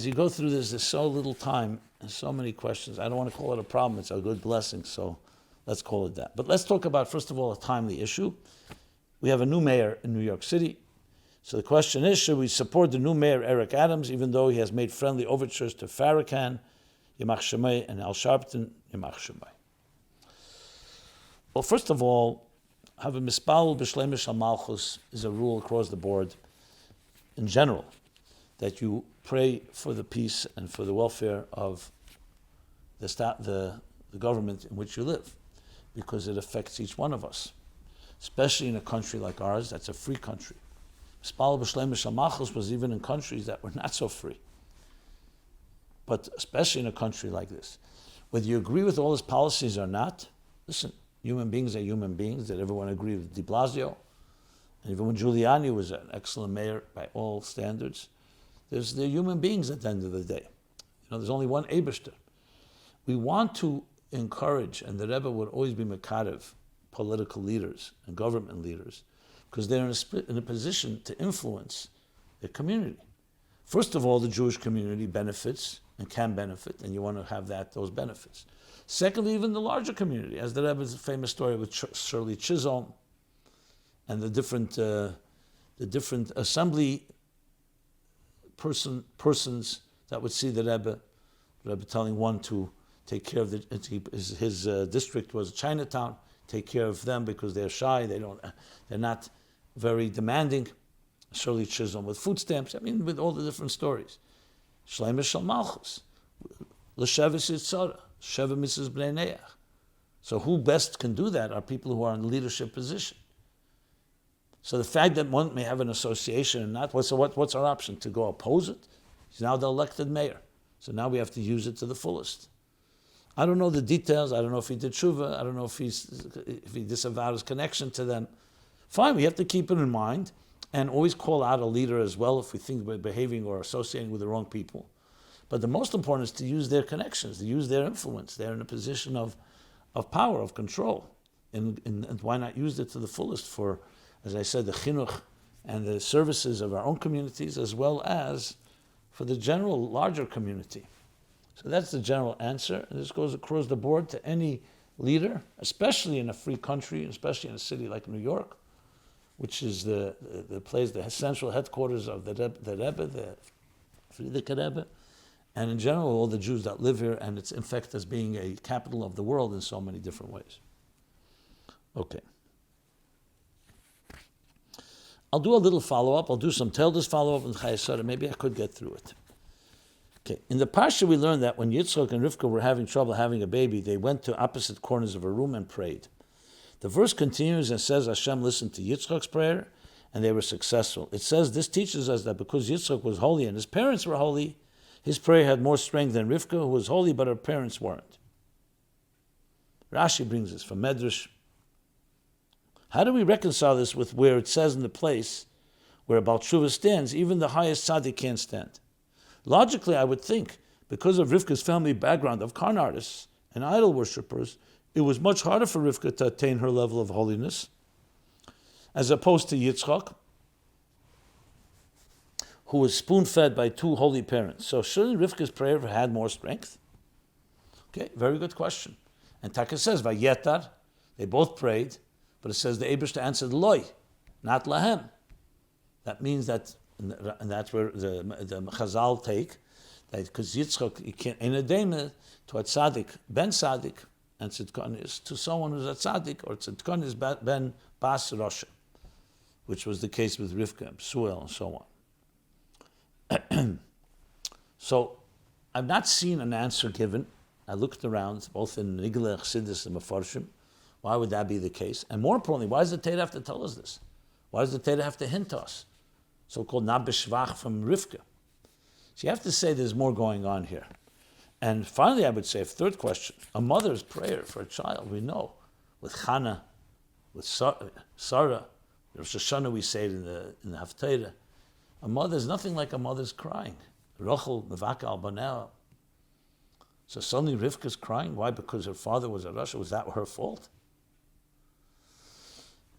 you go through this, there's so little time and so many questions. I don't want to call it a problem. It's a good blessing, so let's call it that. But let's talk about, first of all, a timely issue. We have a new mayor in New York City. So the question is, should we support the new mayor, Eric Adams, even though he has made friendly overtures to Farrakhan, Yamach Shemay, and Al Sharpton, Yamach Shemay? Well, first of all, have a mispal b'shleimish al-malchus is a rule across the board, in general, that you pray for the peace and for the welfare of the government in which you live, because it affects each one of us, especially in a country like ours that's a free country. Mispal b'shleimish al-malchus was even in countries that were not so free, but especially in a country like this. Whether you agree with all his policies or not, listen, human beings are human beings. Did everyone agree with de Blasio? And even when Giuliani was an excellent mayor by all standards, they're human beings at the end of the day. There's only one Eibishter. We want to encourage, and the Rebbe would always be mekarev, political leaders and government leaders, because they're in a position to influence the community. First of all, the Jewish community benefits and can benefit, and you want to have those benefits. Secondly, even the larger community, as the Rebbe's famous story with Shirley Chisholm and the different assembly persons that would see the Rebbe telling one to take care of his district was Chinatown, take care of them because they're shy, they're not very demanding. Shirley Chisholm with food stamps, with all the different stories. Shleimish Shal Malchus, L'Shevis Yitzhara, Sheva Mrs. Bnei Neach. So who best can do that are people who are in leadership position. So the fact that one may have an association and not, what's our option? To go oppose it? He's now the elected mayor. So now we have to use it to the fullest. I don't know the details. I don't know if he did tshuva. I don't know if he disavowed his connection to them. Fine, we have to keep it in mind and always call out a leader as well if we think we're behaving or associating with the wrong people. But the most important is to use their connections, to use their influence. They're in a position of power, of control. And why not use it to the fullest for, as I said, the chinuch and the services of our own communities as well as for the general, larger community. So that's the general answer. And this goes across the board to any leader, especially in a free country, especially in a city like New York, which is the place, the central headquarters of the Rebbe, the Rivkah Rebbe, and in general, all the Jews that live here, and it's in fact as being a capital of the world in so many different ways. Okay. I'll do a little follow-up. I'll do some Teldas follow-up in Chayesara. Maybe I could get through it. Okay. In the Parsha, we learned that when Yitzchak and Rivkah were having trouble having a baby, they went to opposite corners of a room and prayed. The verse continues and says Hashem listened to Yitzchak's prayer, and they were successful. It says this teaches us that because Yitzchak was holy and his parents were holy, his prayer had more strength than Rivkah, who was holy, but her parents weren't. Rashi brings this from Medrash. How do we reconcile this with where it says in the place where Baal Tshuva stands, even the highest tzaddik can't stand? Logically, I would think, because of Rivkah's family background of con artists and idol worshippers, it was much harder for Rivkah to attain her level of holiness, as opposed to Yitzchak, who was spoon-fed by two holy parents. So shouldn't Rivkah's prayer have had more strength? Okay, very good question. And Taka says, Vayetar, they both prayed, but it says the Eibishter answered Loi, not Lahem. That means that, and that's where the Chazal take, that because Yitzchak, he can't, in a deme, to a tzaddik, ben tzaddik, and tzidkon is to someone who's a tzaddik, or tzidkon is ben bas Rosh, which was the case with Rivkah, Suel, and so on. So, I've not seen an answer given. I looked around, both in Nigla, Chassidus, and Mefarshim. Why would that be the case? And more importantly, why does the Torah have to tell us this? Why does the Torah have to hint to us? So-called Nabishvach from Rivkah. So you have to say there's more going on here. And finally, I would say, third question, a mother's prayer for a child, we know, with Chana, with Sarah, Rosh Hashanah, we say it in the Haftarah. A mother's nothing like a mother's crying. Rachel, Mevaka al-Banea. So suddenly Rivka's crying. Why? Because her father was a Rasha. Was that her fault?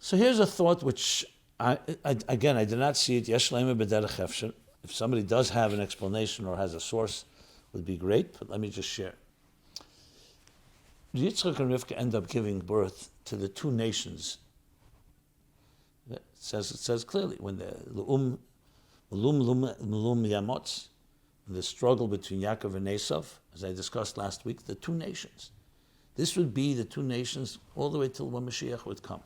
So here's a thought which, I did not see it. Yesh leima b'derech hefsher. If somebody does have an explanation or has a source, it would be great, but let me just share. Yitzchak and Rivkah end up giving birth to the two nations. It says clearly, when the Yamotz, the struggle between Yaakov and Esau, as I discussed last week, the two nations. This would be the two nations all the way till when Moshiach would come.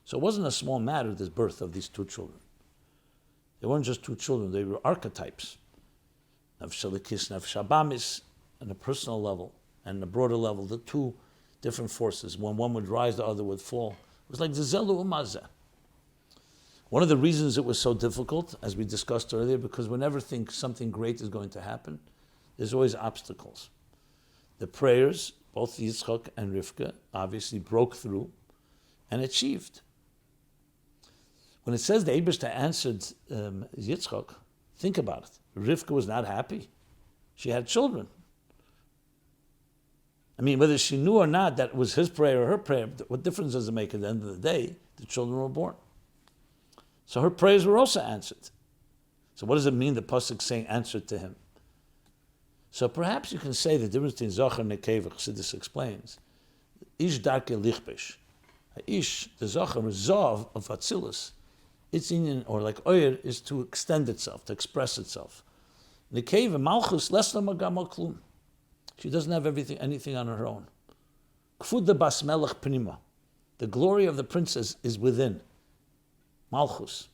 So it wasn't a small matter, this birth of these two children. They weren't just two children, they were archetypes. Nafshalikis, Nafshabamis, on a personal level, and a broader level, the two different forces. When one would rise, the other would fall. It was like the Zelu Umazeh. One of the reasons it was so difficult, as we discussed earlier, because whenever something great is going to happen, there's always obstacles. The prayers, both Yitzchak and Rivkah, obviously broke through and achieved. When it says the Eibishter answered Yitzchak, think about it. Rivkah was not happy. She had children. I mean, whether she knew or not that it was his prayer or her prayer, what difference does it make at the end of the day? The children were born. So her prayers were also answered. So what does it mean the pasuk saying answered to him? So perhaps you can say the difference between Zachar and Nekeva, Chassidus explains. Ish darke lichbesh. Ish, the Zachar, Zav of Atzilus. Its union, or like Oyer, is to extend itself, to express itself. Nekeva, Malchus, lesla magamal klum. She doesn't have anything on her own. Kfud bas melech pnima. The glory of the princess is within. Malchus,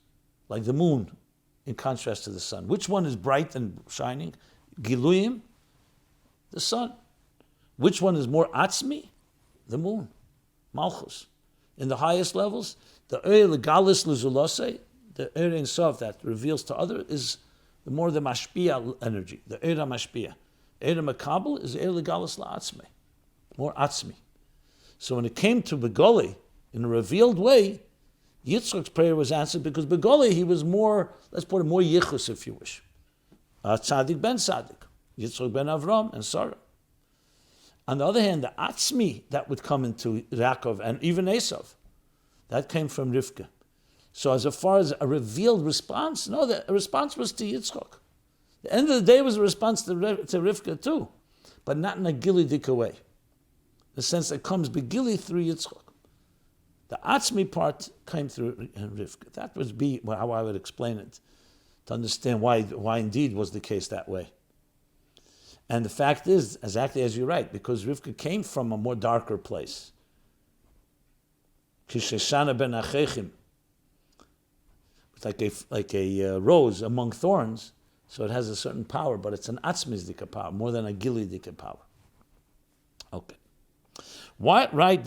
like the moon, in contrast to the sun. Which one is bright and shining? Giluyim, the sun. Which one is more atzmi? The moon, Malchus. In the highest levels, The Oyer Legalis Luzulose, the Oyer Ein Sof that reveals to others, is the more the Mashpia energy, the Oyer Mashpia. Oyer Makabel is Oyer Legalis La'atzmi, more Atzmi. So when it came to Begoli, in a revealed way, Yitzchak's prayer was answered because Begoli, he was more, let's put it, more Yichus if you wish. Tzaddik ben Tzaddik, Yitzchak ben Avram and Sarah. On the other hand, the Atzmi that would come into Yaakov and even Esau, that came from Rivkah. So as far as a revealed response, no, the response was to Yitzchak. The end of the day was a response to Rivkah too, but not in a Gilidik way. The sense that comes Begili through Yitzchak. The Atzmi part came through Rivkah. That would be how I would explain it, to understand why indeed was the case that way. And the fact is, exactly as you're right, because Rivkah came from a more darker place. Kisheshana ben Achechim, like a rose among thorns, so it has a certain power, but it's an Atzmizdika power, more than a Gilidika power. Okay. What right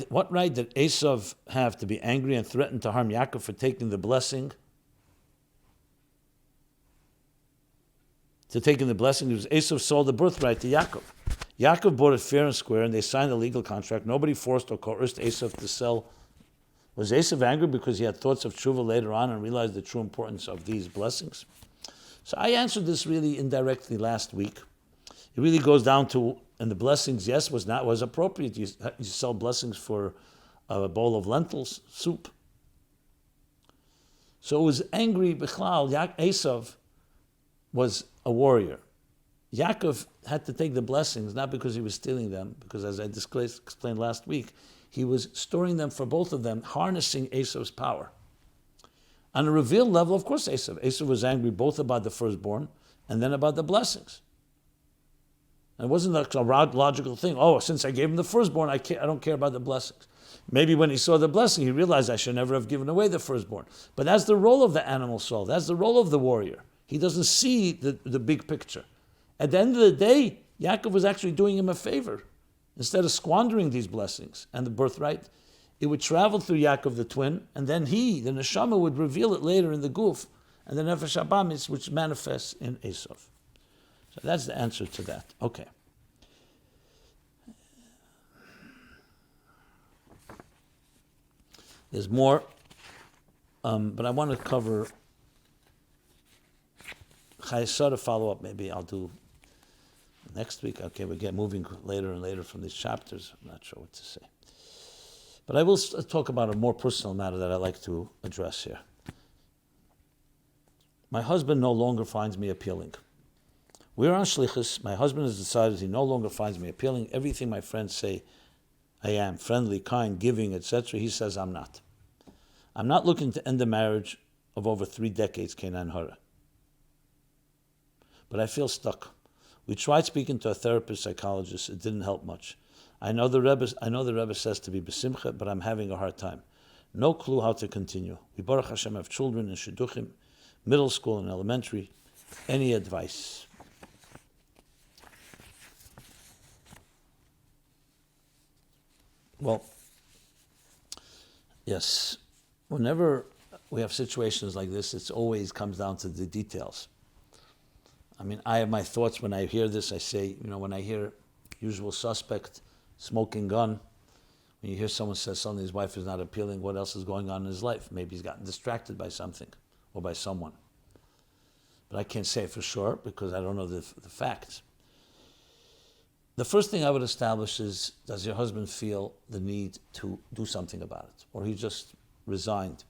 did Esau have to be angry and threaten to harm Yaakov for taking the blessing? It was Esau sold the birthright to Yaakov. Yaakov bought it fair and square, and they signed a legal contract. Nobody forced or coerced Esau to sell. Was Esau angry because he had thoughts of tshuva later on and realized the true importance of these blessings? So I answered this really indirectly last week. It really goes down to, and the blessings, yes, was appropriate. You sell blessings for a bowl of lentils, soup. So it was angry, Bichlal, Esau was a warrior. Yaakov had to take the blessings, not because he was stealing them, because as I explained last week, he was storing them for both of them, harnessing Esau's power. On a revealed level, of course, Esau was angry both about the firstborn and then about the blessings. And it wasn't a logical thing. Oh, since I gave him the firstborn, I don't care about the blessings. Maybe when he saw the blessing, he realized I should never have given away the firstborn. But that's the role of the animal soul. That's the role of the warrior. He doesn't see the big picture. At the end of the day, Yaakov was actually doing him a favor. Instead of squandering these blessings and the birthright, it would travel through Yaakov the twin, and then he, the neshama, would reveal it later in the guf, and the nefesh habamis, which manifests in Esau. So that's the answer to that. Okay. There's more, but I want to cover Chayesara follow-up. Maybe I'll do next week. Okay, we get moving later and later from these chapters. I'm not sure what to say. But I will talk about a more personal matter that I like to address here. My husband no longer finds me appealing. We're on shlichus. My husband has decided he no longer finds me appealing. Everything my friends say I am, friendly, kind, giving, etc., he says I'm not. I'm not looking to end a marriage of over 3 decades, Kenan Hara. But I feel stuck. We tried speaking to a therapist, psychologist. It didn't help much. I know the Rebbe says to be besimcha, but I'm having a hard time. No clue how to continue. We Baruch Hashem have children in shidduchim, middle school and elementary. Any advice? Well, yes. Whenever we have situations like this, it always comes down to the details. I mean, I have my thoughts when I hear this. I say, when I hear usual suspect, smoking gun, when you hear someone says something, his wife is not appealing, what else is going on in his life? Maybe he's gotten distracted by something or by someone. But I can't say for sure because I don't know the facts. The first thing I would establish is, does your husband feel the need to do something about it? Or he just resigned?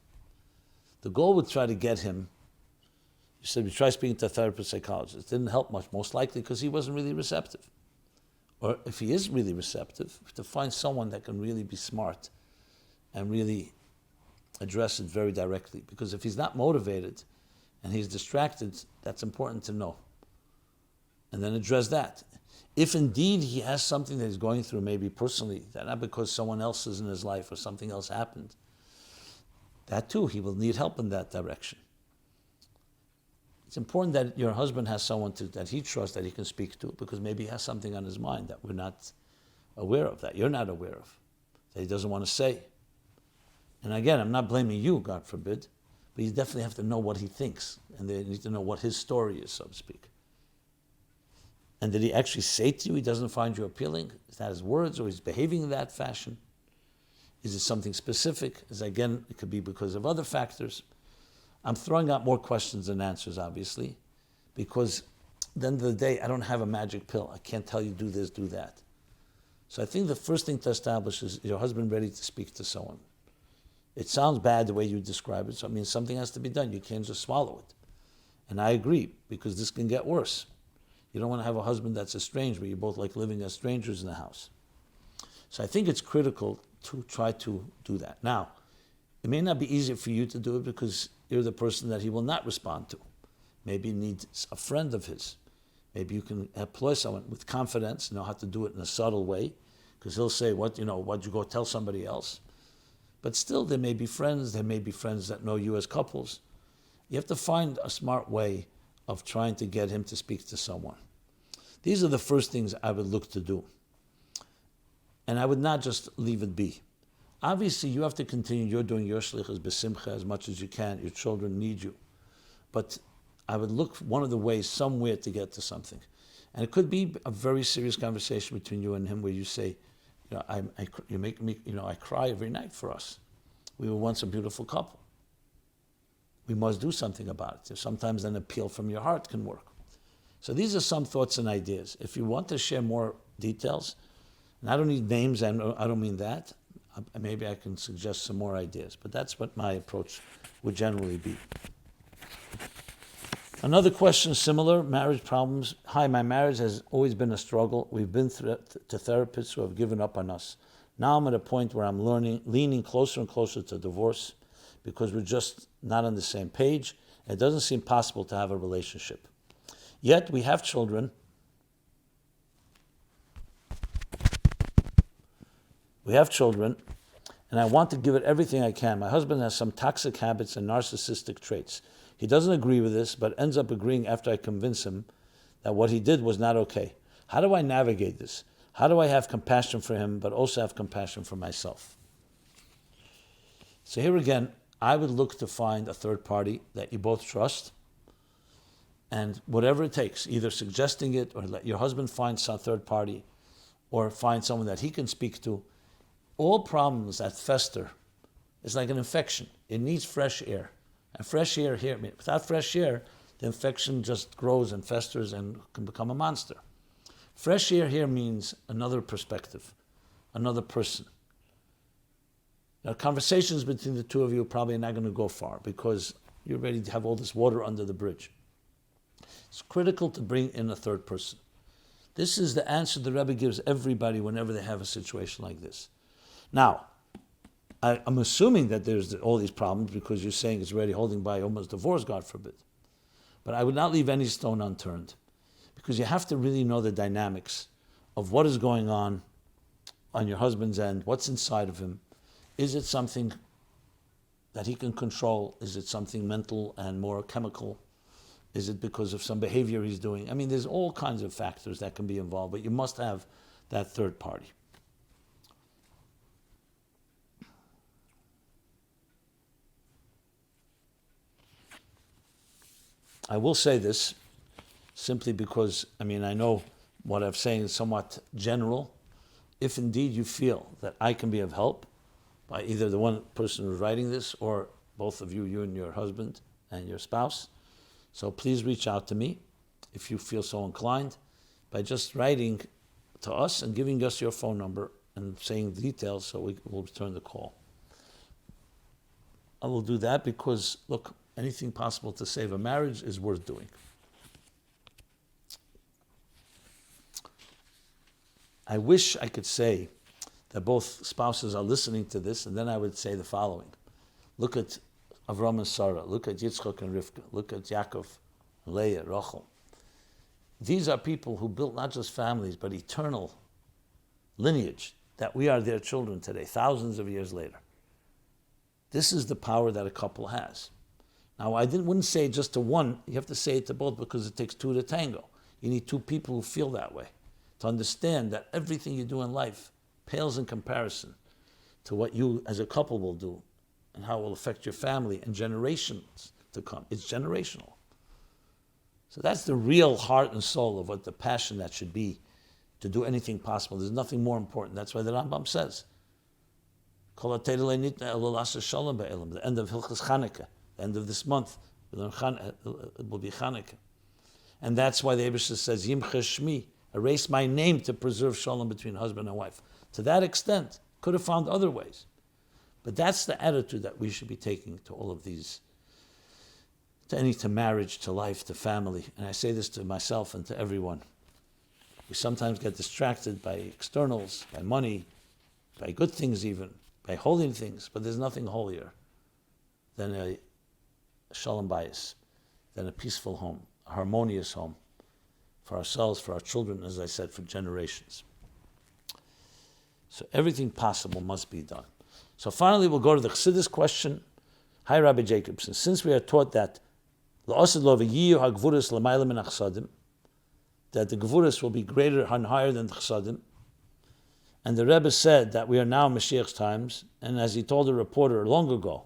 The goal would try to get him. You said we try speaking to a therapist, psychologist. It didn't help much, most likely because he wasn't really receptive. Or if he is really receptive, to find someone that can really be smart and really address it very directly. Because if he's not motivated and he's distracted, that's important to know. And then address that. If indeed he has something that he's going through, maybe personally, that not because someone else is in his life or something else happened, that too, he will need help in that direction. It's important that your husband has someone that he trusts, that he can speak to, because maybe he has something on his mind that we're not aware of, that you're not aware of, that he doesn't want to say. And again, I'm not blaming you, God forbid, but you definitely have to know what he thinks, and they need to know what his story is, so to speak. And did he actually say to you he doesn't find you appealing? Is that his words, or he's behaving in that fashion? Is it something specific? Again, it could be because of other factors. I'm throwing out more questions than answers, obviously, because at the end of the day, I don't have a magic pill. I can't tell you do this, do that. So I think the first thing to establish is your husband ready to speak to someone. It sounds bad the way you describe it, so it means something has to be done. You can't just swallow it. And I agree, because this can get worse. You don't want to have a husband that's estranged, where you both like living as strangers in the house. So I think it's critical to try to do that. Now, it may not be easy for you to do it because you're the person that he will not respond to. Maybe you need a friend of his. Maybe you can employ someone with confidence, know how to do it in a subtle way, because he'll say, why'd you go tell somebody else? But still, there may be friends that know you as couples. You have to find a smart way of trying to get him to speak to someone. These are the first things I would look to do. And I would not just leave it be. Obviously, you have to continue. You're doing your shlichus b'simcha as much as you can. Your children need you. But I would look for one of the ways somewhere to get to something. And it could be a very serious conversation between you and him where you say, you make me, I cry every night for us. We were once a beautiful couple. We must do something about it. Sometimes an appeal from your heart can work. So these are some thoughts and ideas. If you want to share more details, and I don't need names, I don't mean that. Maybe I can suggest some more ideas, but that's what my approach would generally be. Another question similar, marriage problems. Hi, my marriage has always been a struggle. We've been to therapists who have given up on us. Now I'm at a point where I'm leaning closer and closer to divorce because we're just not on the same page. It doesn't seem possible to have a relationship. Yet we have children. And I want to give it everything I can. My husband has some toxic habits and narcissistic traits. He doesn't agree with this, but ends up agreeing after I convince him that what he did was not okay. How do I navigate this? How do I have compassion for him, but also have compassion for myself? So here again, I would look to find a third party that you both trust, and whatever it takes, either suggesting it or let your husband find some third party or find someone that he can speak to. All problems that fester is like an infection. It needs fresh air. And fresh air here, without fresh air, the infection just grows and festers and can become a monster. Fresh air here means another perspective, another person. Now, conversations between the two of you probably are not going to go far because you're ready to have all this water under the bridge. It's critical to bring in a third person. This is the answer the Rebbe gives everybody whenever they have a situation like this. Now, I'm assuming that there's all these problems because you're saying it's already holding by almost divorce, God forbid. But I would not leave any stone unturned because you have to really know the dynamics of what is going on your husband's end, what's inside of him. Is it something that he can control? Is it something mental and more chemical? Is it because of some behavior he's doing? I mean, there's all kinds of factors that can be involved, but you must have that third party. I will say this simply because, I know what I'm saying is somewhat general. If indeed you feel that I can be of help by either the one person who's writing this or both of you and your husband and your spouse, so please reach out to me if you feel so inclined by just writing to us and giving us your phone number and saying details so we will return the call. I will do that because, look, anything possible to save a marriage is worth doing. I wish I could say that both spouses are listening to this, and then I would say the following. Look at Avram and Sarah. Look at Yitzchak and Rivkah. Look at Yaakov, Leah, Rachel. These are people who built not just families, but eternal lineage, that we are their children today, thousands of years later. This is the power that a couple has. Now, I wouldn't say it just to one. You have to say it to both because it takes two to tango. You need two people who feel that way to understand that everything you do in life pales in comparison to what you as a couple will do and how it will affect your family and generations to come. It's generational. So that's the real heart and soul of what the passion that should be to do anything possible. There's nothing more important. That's why the Rambam says, the end of Hilchas Chanukah, the end of this month, it will be Chanukah. And that's why the Eibusha says, Yimcha Shmi, erase my name to preserve shalom between husband and wife. To that extent, could have found other ways. But that's the attitude that we should be taking to all of these, to marriage, to life, to family. And I say this to myself and to everyone. We sometimes get distracted by externals, by money, by good things even, by holy things, but there's nothing holier than a shalom bayis, than a peaceful home, a harmonious home for ourselves, for our children, as I said, for generations. So everything possible must be done. So finally we'll go to the Chassidus question. Hi Rabbi Jacobson, since we are taught that that the gevuros will be greater and higher than the chasodim, and the Rebbe said that we are now Moshiach's times, and as he told a reporter long ago,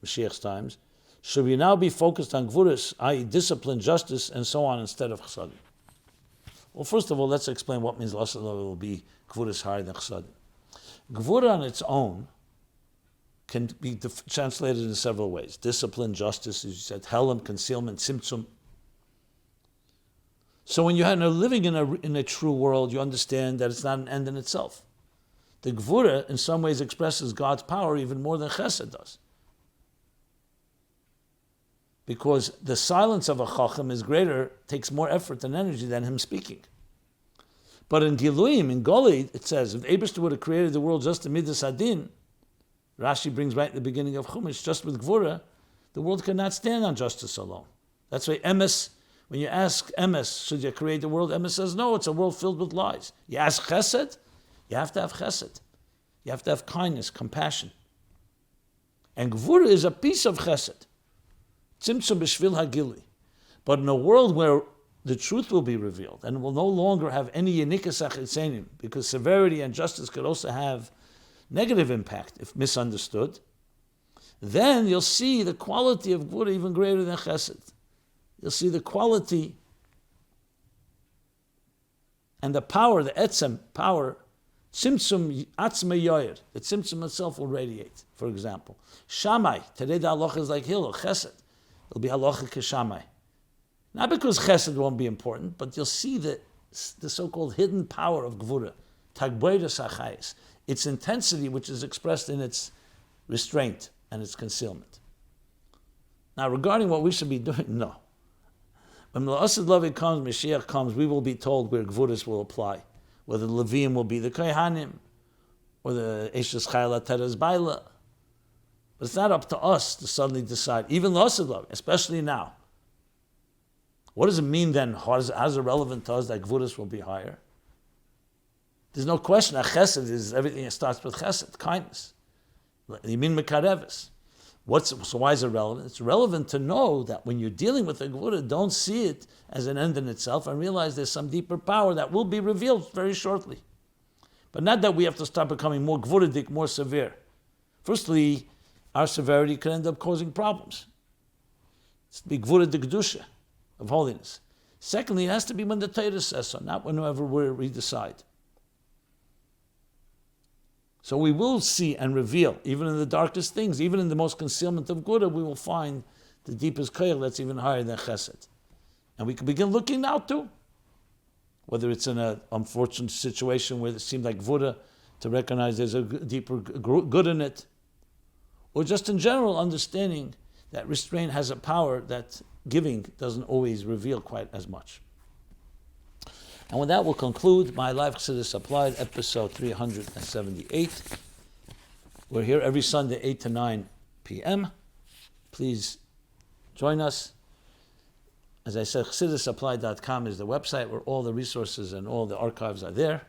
Moshiach's times, should we now be focused on gevuros, i.e. discipline, justice, and so on, instead of chasodim? Well, first of all, let's explain what means will be gevuros higher than chasodim. Gevurah on its own can be translated in several ways. Discipline, justice, as you said, helm, concealment, tzimtzum. So when you're living in a true world, you understand that it's not an end in itself. The gevurah, in some ways, expresses God's power even more than chesed does. Because the silence of a chacham is greater, takes more effort and energy than him speaking. But in Giluim, in Goli, it says, if Eibusha would have created the world just in Midas Adin, Rashi brings right at the beginning of Chumash, just with gevurah, the world cannot stand on justice alone. That's why Emes, when you ask Emes, should you create the world? Emes says, no, it's a world filled with lies. You ask chesed, you have to have chesed. You have to have kindness, compassion. And gevurah is a piece of chesed. Tzimtzum b'shvil hagili. But in a world where the truth will be revealed and will no longer have any yenikas achitzenim, because severity and justice could also have negative impact if misunderstood, then you'll see the quality of gevurah even greater than chesed. You'll see the quality and the power, the etzem power, tzimtzum atzme yoyer, the tzimtzum itself will radiate, for example. Shammai, today the halacha is like Hillel, chesed. It'll be halacha keshamai. Not because chesed won't be important, but you'll see the so-called hidden power of gevurah, tagboidas achayis, its intensity which is expressed in its restraint and its concealment. Now regarding what we should be doing, no. When L'asad Lavi comes, Moshiach comes, we will be told where gevuros will apply, whether the Levium will be the Kohanim, or the Eshes Chayla Teres Baila. But it's not up to us to suddenly decide, even L'asad Lavi, especially now. What does it mean then? How is it relevant to us that gevuros will be higher? There's no question that chesed is everything that starts with chesed, kindness. You mean mekareves. So why is it relevant? It's relevant to know that when you're dealing with a gevurah, don't see it as an end in itself and realize there's some deeper power that will be revealed very shortly. But not that we have to start becoming more gevurahdik, more severe. Firstly, our severity could end up causing problems. It's the gevurah de kedusha, of holiness. Secondly, it has to be when the Torah says so, not whenever we decide. So we will see and reveal, even in the darkest things, even in the most concealment of gevurah, we will find the deepest koyach that's even higher than chesed. And we can begin looking now too. Whether it's in an unfortunate situation where it seemed like gevurah, to recognize there's a deeper good in it, or just in general understanding that restraint has a power that giving doesn't always reveal quite as much. And with that, we'll conclude My Life Chassidus Applied, episode 378. We're here every Sunday, 8 to 9 p.m. Please join us. As I said, chassidusapply.com is the website where all the resources and all the archives are there.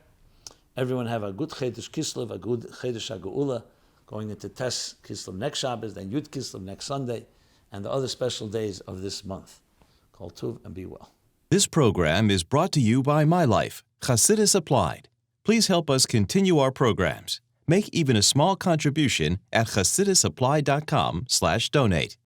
Everyone have a good Tes Kislev, a good Chedesh HaGeula, going into Tes Kislev next Shabbos, then Yud Kislev next Sunday, and the other special days of this month. Kol Tuv and be well. This program is brought to you by My Life, Chassidus Applied. Please help us continue our programs. Make even a small contribution at chassidisapply.com/donate.